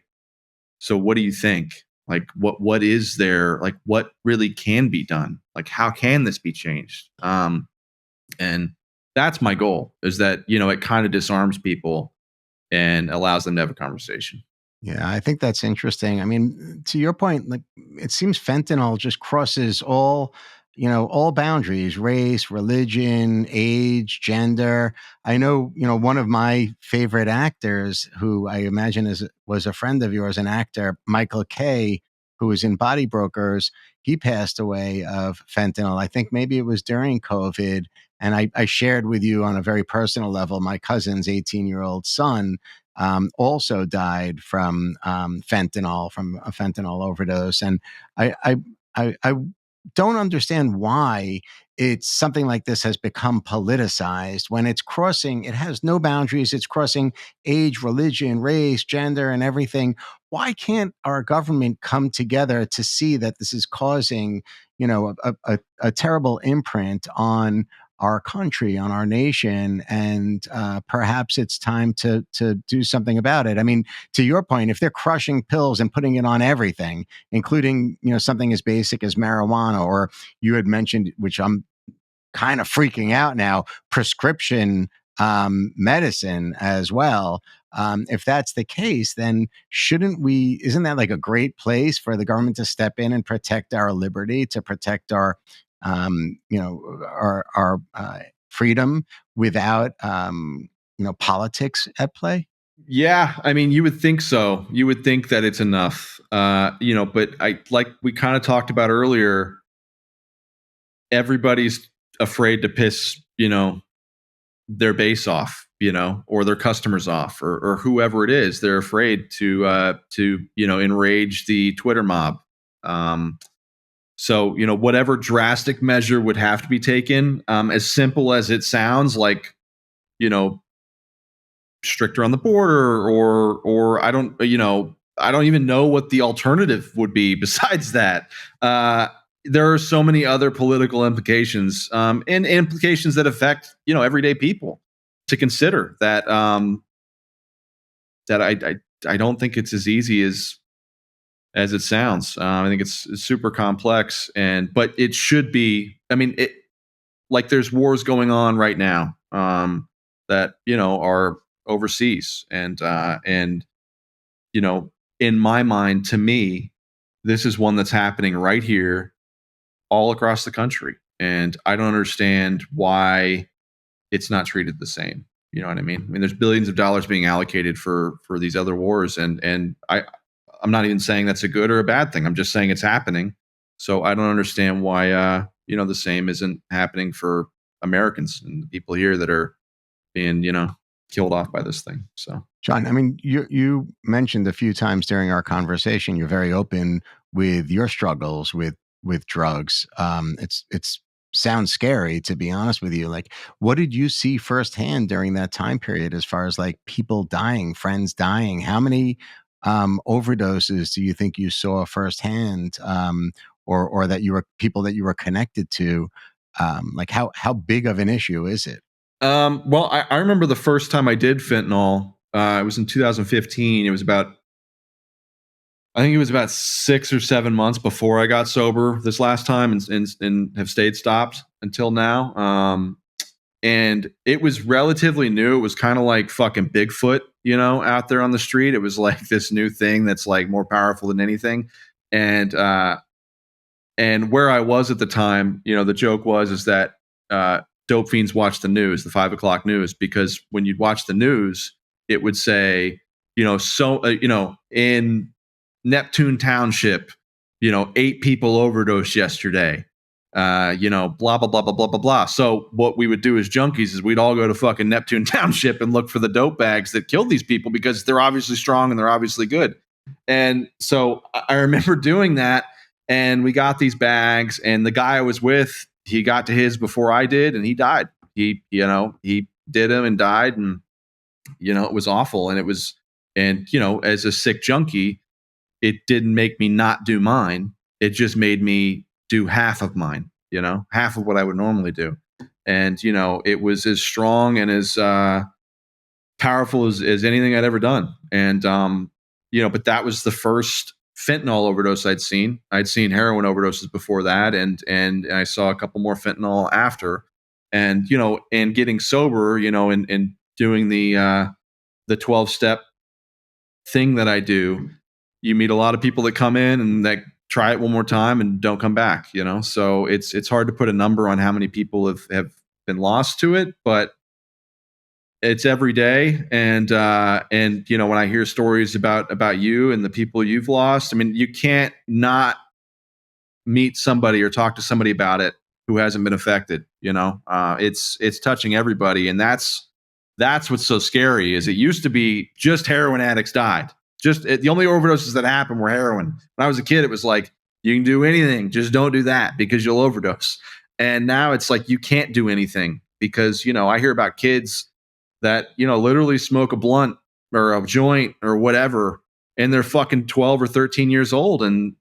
so what do you think? Like, what is there? Like, what really can be done? Like, how can this be changed? And that's my goal, is that, it kind of disarms people and allows them to have a conversation. Yeah, I think that's interesting. I mean, to your point, like it seems fentanyl just crosses all boundaries, race, religion, age, gender. I know, one of my favorite actors who I imagine was a friend of yours, an actor, Michael Kay, who was in Body Brokers. He passed away of fentanyl. I think maybe it was during COVID. And I shared with you on a very personal level, my cousin's 18-year-old son also died from fentanyl, from a fentanyl overdose. And I don't understand why it's something like this has become politicized when it has no boundaries. It's crossing age, religion, race, gender, and everything. Why can't our government come together to see that this is causing, a terrible imprint on our country, on our nation, and perhaps it's time to do something about it. I mean, to your point, if they're crushing pills and putting it on everything, including something as basic as marijuana, or you had mentioned, which I'm kind of freaking out now, prescription medicine as well. If that's the case, then isn't that like a great place for the government to step in and protect our liberty, to protect our freedom without politics at play? Yeah, I mean, you would think so. You would think that it's enough, but like we kind of talked about earlier, everybody's afraid to piss, their base off, or their customers off, or whoever it is. They're afraid to enrage the Twitter mob. So, whatever drastic measure would have to be taken, as simple as it sounds, like, stricter on the border, or I don't even know what the alternative would be besides that. There are so many other political implications, and implications that affect, everyday people, to consider that, that I don't think it's as easy as it sounds. I think it's super complex, but it should be. I mean, like there's wars going on right now, that are overseas, and in my mind, to me, this is one that's happening right here, all across the country, and I don't understand why it's not treated the same. You know what I mean? I mean, there's billions of dollars being allocated for these other wars, and I'm not even saying that's a good or a bad thing. I'm just saying it's happening. So I don't understand why the same isn't happening for Americans and the people here that are being killed off by this thing. So, John, I mean, you mentioned a few times during our conversation, you're very open with your struggles with drugs. It's sounds scary, to be honest with you. Like, what did you see firsthand during that time period, as far as like people dying, friends dying? How many overdoses do you think you saw firsthand, or that people that you were connected to? Like, how big of an issue is it? Well, I remember the first time I did fentanyl. It was in 2015. I think it was about 6 or 7 months before I got sober this last time, and have stayed stopped until now. And it was relatively new. It was kind of like fucking Bigfoot, out there on the street. It was like this new thing that's like more powerful than anything. And where I was at the time, the joke is that dope fiends watch the news, the 5 o'clock news, because when you'd watch the news, it would say, in Neptune Township, 8 people overdosed yesterday. Blah, blah, blah, blah, blah, blah, blah. So what we would do as junkies is we'd all go to fucking Neptune Township and look for the dope bags that killed these people, because they're obviously strong and they're obviously good. And so I remember doing that, and we got these bags, and the guy I was with, he got to his before I did, and he died. He did him and died, and it was awful. And as a sick junkie, it didn't make me not do mine. It just made me do half of mine, half of what I would normally do. And, it was as strong and as powerful as anything I'd ever done. And, but that was the first fentanyl overdose I'd seen. I'd seen heroin overdoses before that. And I saw a couple more fentanyl after. And, and getting sober, and doing the 12-step thing that I do, you meet a lot of people that come in and that try it one more time and don't come back, so it's hard to put a number on how many people have been lost to it, but it's every day. And when I hear stories about you and the people you've lost, I mean, you can't not meet somebody or talk to somebody about it who hasn't been affected. It's touching everybody, and that's what's so scary. Is it used to be just heroin addicts died. The only overdoses that happened were heroin. When I was a kid, it was like, you can do anything, just don't do that because you'll overdose. And now it's like, you can't do anything because, I hear about kids that, literally smoke a blunt or a joint or whatever, and they're fucking 12 or 13 years old, and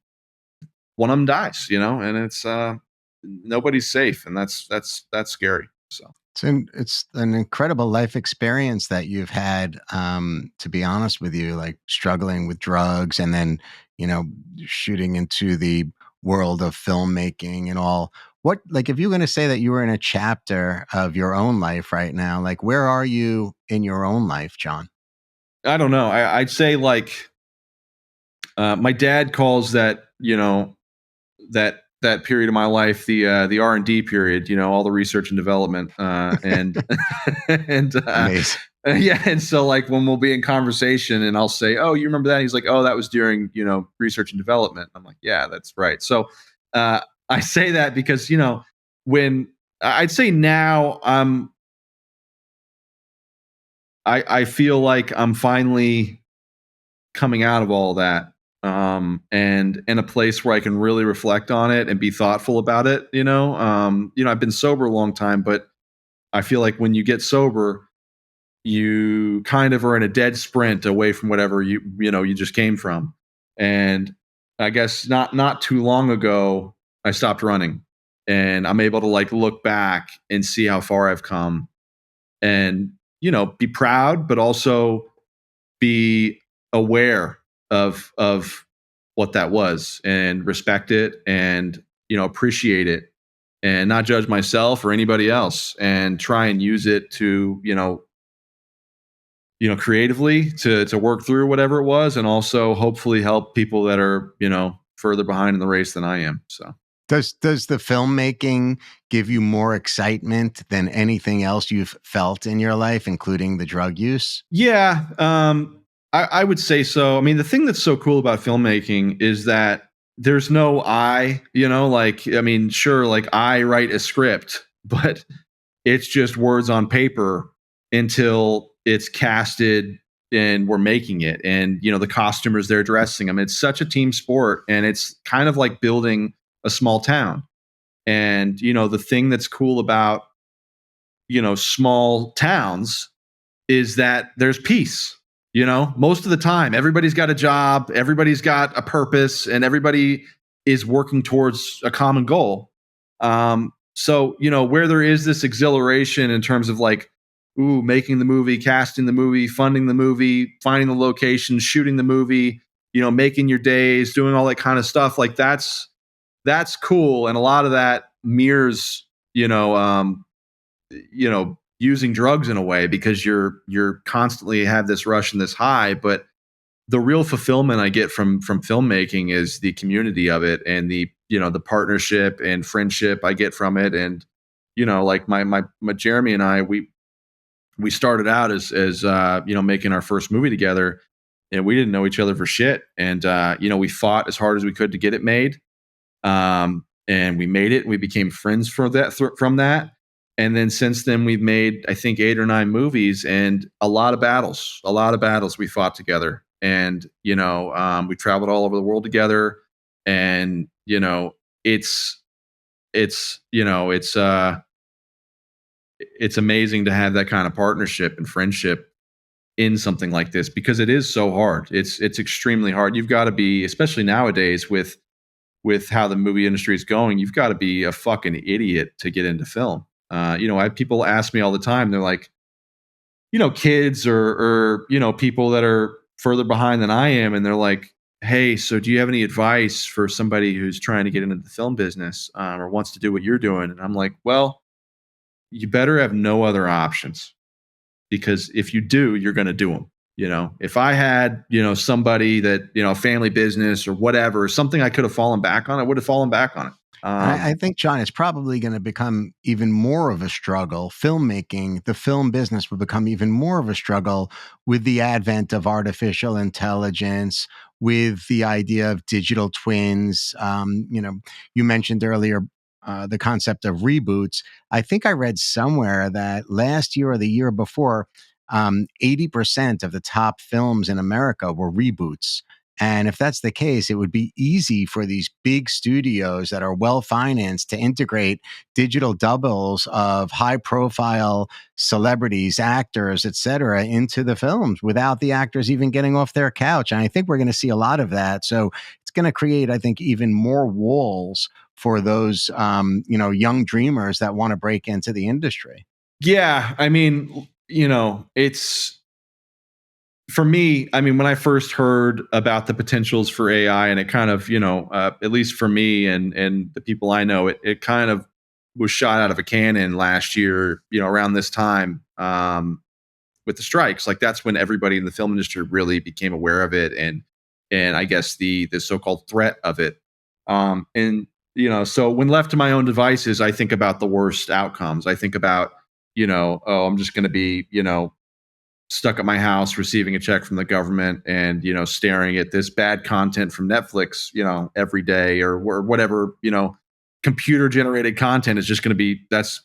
one of them dies, and it's, nobody's safe. And that's scary. So. It's an incredible life experience that you've had, to be honest with you, like struggling with drugs and then, shooting into the world of filmmaking and all. What, like, if you're going to say that you were in a chapter of your own life right now, like, where are you in your own life, John? I don't know. I'd say like, my dad calls that, that period of my life, the R&D period, all the research and development, and Amazing. Yeah. And so like when we'll be in conversation and I'll say, oh, you remember that? He's like, oh, that was during, research and development. I'm like, yeah, that's right. So I say that because, when I'd say now I feel like I'm finally coming out of all that. And in a place where I can really reflect on it and be thoughtful about it. I've been sober a long time, but I feel like when you get sober, you kind of are in a dead sprint away from whatever you just came from. And I guess not too long ago, I stopped running, and I'm able to like look back and see how far I've come, and be proud, but also be aware of what that was, and respect it, and appreciate it, and not judge myself or anybody else, and try and use it to creatively to work through whatever it was, and also hopefully help people that are further behind in the race than I am. So Does the filmmaking give you more excitement than anything else you've felt in your life, including the drug use? yeah, I would say so. I mean, the thing that's so cool about filmmaking is that there's no sure, like I write a script, but it's just words on paper until it's casted and we're making it. And, the costumers, they're dressing them. It's such a team sport, and it's kind of like building a small town. And, the thing that's cool about, small towns is that there's peace. Most of the time, everybody's got a job, everybody's got a purpose, and everybody is working towards a common goal. So, where there is this exhilaration in terms of like, making the movie, casting the movie, funding the movie, finding the location, shooting the movie, making your days, doing all that kind of stuff. Like that's cool. And a lot of that mirrors, using drugs in a way, because you're constantly have this rush and this high. But the real fulfillment I get from filmmaking is the community of it, and the partnership and friendship I get from it. And like my Jeremy and I, we started out as making our first movie together, and we didn't know each other for shit. And we fought as hard as we could to get it made, and we made it. And we became friends from that. And then since then, we've made, I think, 8 or 9 movies, and a lot of battles we fought together. And, we traveled all over the world together. And, it's amazing to have that kind of partnership and friendship in something like this, because it is so hard. It's extremely hard. You've got to be, especially nowadays with how the movie industry is going, you've got to be a fucking idiot to get into film. I have people ask me all the time. They're like, kids or people that are further behind than I am, and they're like, "Hey, so do you have any advice for somebody who's trying to get into the film business or wants to do what you're doing?" And I'm like, "Well, you better have no other options because if you do, you're going to do them." If I had, somebody that, family business or whatever, something I could have fallen back on, I would have fallen back on it. I think, John, it's probably going to become even more of a struggle. Filmmaking, the film business will become even more of a struggle with the advent of artificial intelligence, with the idea of digital twins. You mentioned earlier the concept of reboots. I think I read somewhere that last year or the year before, 80% of the top films in America were reboots. And if that's the case, it would be easy for these big studios that are well financed to integrate digital doubles of high profile celebrities, actors, et cetera, into the films without the actors even getting off their couch. And I think we're going to see a lot of that. So it's going to create, I think, even more walls for those, young dreamers that want to break into the industry. Yeah. I mean, it's for me, I mean, when I first heard about the potentials for AI, and it kind of, at least for me and the people I know, it kind of was shot out of a cannon last year, around this time, with the strikes. Like that's when everybody in the film industry really became aware of it, and I guess the so-called threat of it. And so when left to my own devices, I think about the worst outcomes. I think about, oh, I'm just going to be, stuck at my house receiving a check from the government and staring at this bad content from Netflix every day or whatever computer generated content is just going to be that's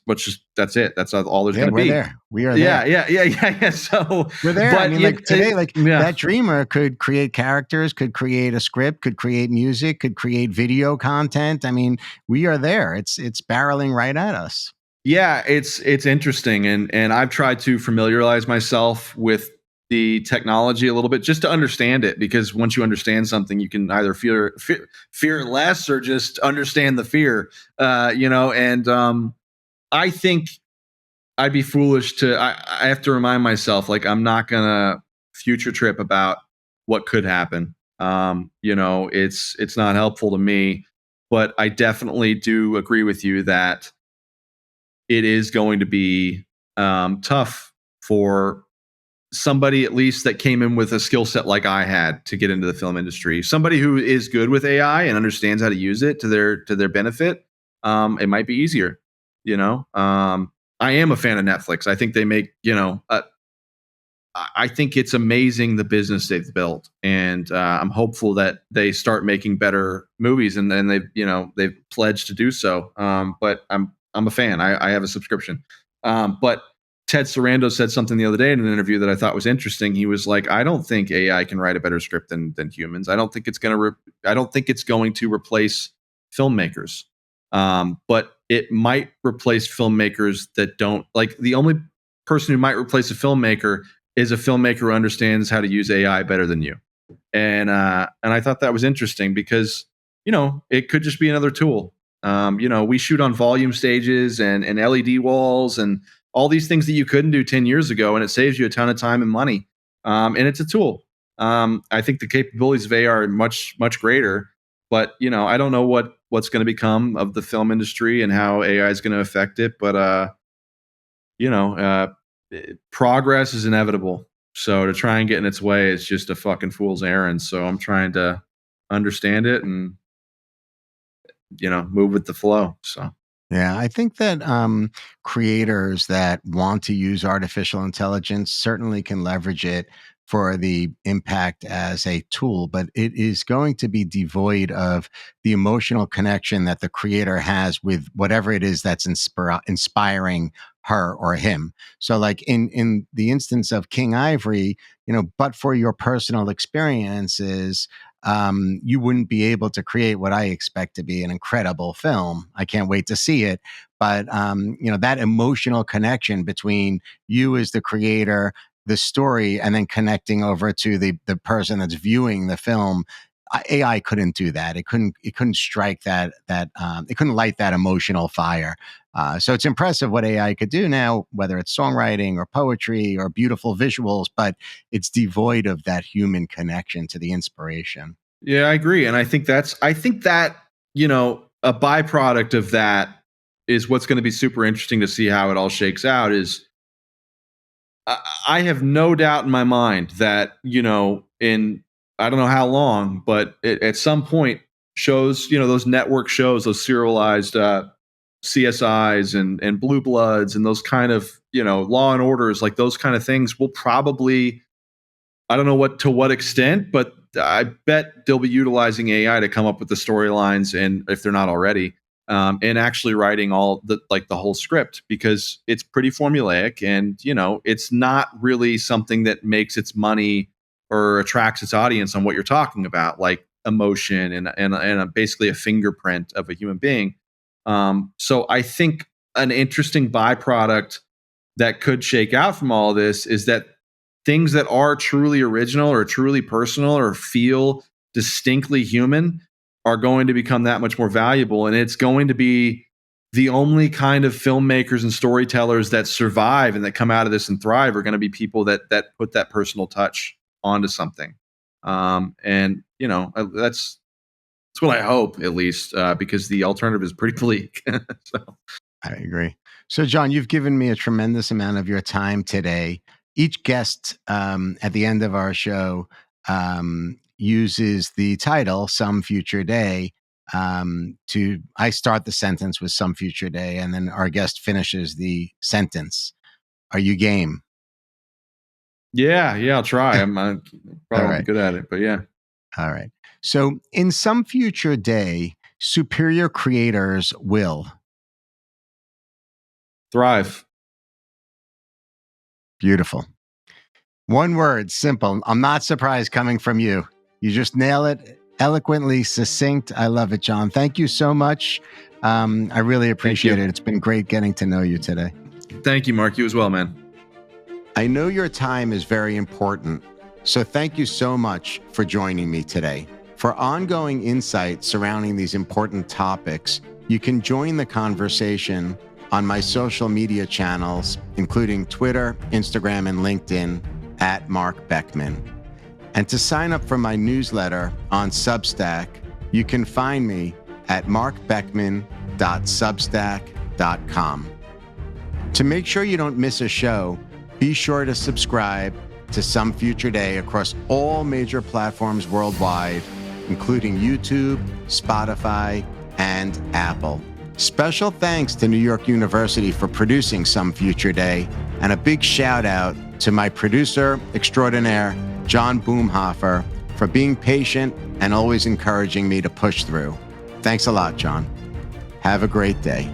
it, that's all there's going to We're be there. We are yeah there. yeah so We're there. but I mean, like today, like yeah. that dreamer could create characters, could create a script, could create music, could create video content. I mean, we are there. It's barreling right at us. Yeah, it's interesting, and I've tried to familiarize myself with the technology a little bit just to understand it, because once you understand something, you can either fear less or just understand the fear. And I think I'd be foolish to. I have to remind myself, like, I'm not gonna future trip about what could happen. It's not helpful to me, but I definitely do agree with you that it is going to be tough for somebody at least that came in with a skill set like I had to get into the film industry. Somebody who is good with AI and understands how to use it to their benefit. It might be easier. I am a fan of Netflix. I think they make I think it's amazing the business they've built, and I'm hopeful that they start making better movies, and then they've pledged to do so. But I'm a fan. I have a subscription. But Ted Sarandos said something the other day in an interview that I thought was interesting. He was like, "I don't think AI can write a better script than humans. I don't think it's going to replace filmmakers. But it might replace filmmakers that don't like the only person who might replace a filmmaker is a filmmaker who understands how to use AI better than you." And I thought that was interesting because it could just be another tool. We shoot on volume stages and LED walls and all these things that you couldn't do 10 years ago, and it saves you a ton of time and money. And it's a tool. I think the capabilities of AI are much greater, but I don't know what's going to become of the film industry and how AI is going to affect it. But progress is inevitable. So to try and get in its way is just a fucking fool's errand. So I'm trying to understand it and move with the flow. So Yeah, I think that creators that want to use artificial intelligence certainly can leverage it for the impact as a tool, but it is going to be devoid of the emotional connection that the creator has with whatever it is that's inspiring her or him. So, like in the instance of King Ivory, but for your personal experiences, you wouldn't be able to create what I expect to be an incredible film. I can't wait to see it. But that emotional connection between you as the creator, the story, and then connecting over to the person that's viewing the film. AI couldn't do that. It couldn't strike that it couldn't light that emotional fire. So it's impressive what AI could do now, whether it's songwriting or poetry or beautiful visuals, but it's devoid of that human connection to the inspiration. Yeah, I agree. And I think that, a byproduct of that is what's going to be super interesting to see how it all shakes out. Is I have no doubt in my mind that, in I don't know how long, but at some point, shows, those network shows, those serialized CSIs and Blue Bloods and those kind of, Law and Orders, like those kind of things will probably, I don't know to what extent, but I bet they'll be utilizing AI to come up with the storylines, and if they're not already, and actually writing all the whole script, because it's pretty formulaic, and it's not really something that makes its money or attracts its audience on what you're talking about, like emotion and basically a fingerprint of a human being. So I think an interesting byproduct that could shake out from all of this is that things that are truly original or truly personal or feel distinctly human are going to become that much more valuable. And it's going to be the only kind of filmmakers and storytellers that survive and that come out of this and thrive are going to be people that put that personal touch onto something. And that's what I hope, at least, because the alternative is pretty bleak. So. I agree. So, John, you've given me a tremendous amount of your time today. Each guest at the end of our show uses the title "Some Future Day." I start the sentence with "Some Future Day," and then our guest finishes the sentence. Are you game? Yeah, I'll try. I'm probably won't be good at it, but yeah. All right. So, in some future day, superior creators will thrive. Beautiful. One word, simple. I'm not surprised coming from you. You just nail it. Eloquently succinct. I love it, John. Thank you so much. I really appreciate it. It's been great getting to know you today. Thank you, Mark. You as well, man. I know your time is very important, so thank you so much for joining me today. For ongoing insight surrounding these important topics, you can join the conversation on my social media channels, including Twitter, Instagram, and LinkedIn at Marc Beckman. And to sign up for my newsletter on Substack, you can find me at marcbeckman.substack.com. To make sure you don't miss a show, be sure to subscribe to Some Future Day across all major platforms worldwide, including YouTube, Spotify, and Apple. Special thanks to New York University for producing Some Future Day, and a big shout out to my producer extraordinaire, John Boomhofer, for being patient and always encouraging me to push through. Thanks a lot, John. Have a great day.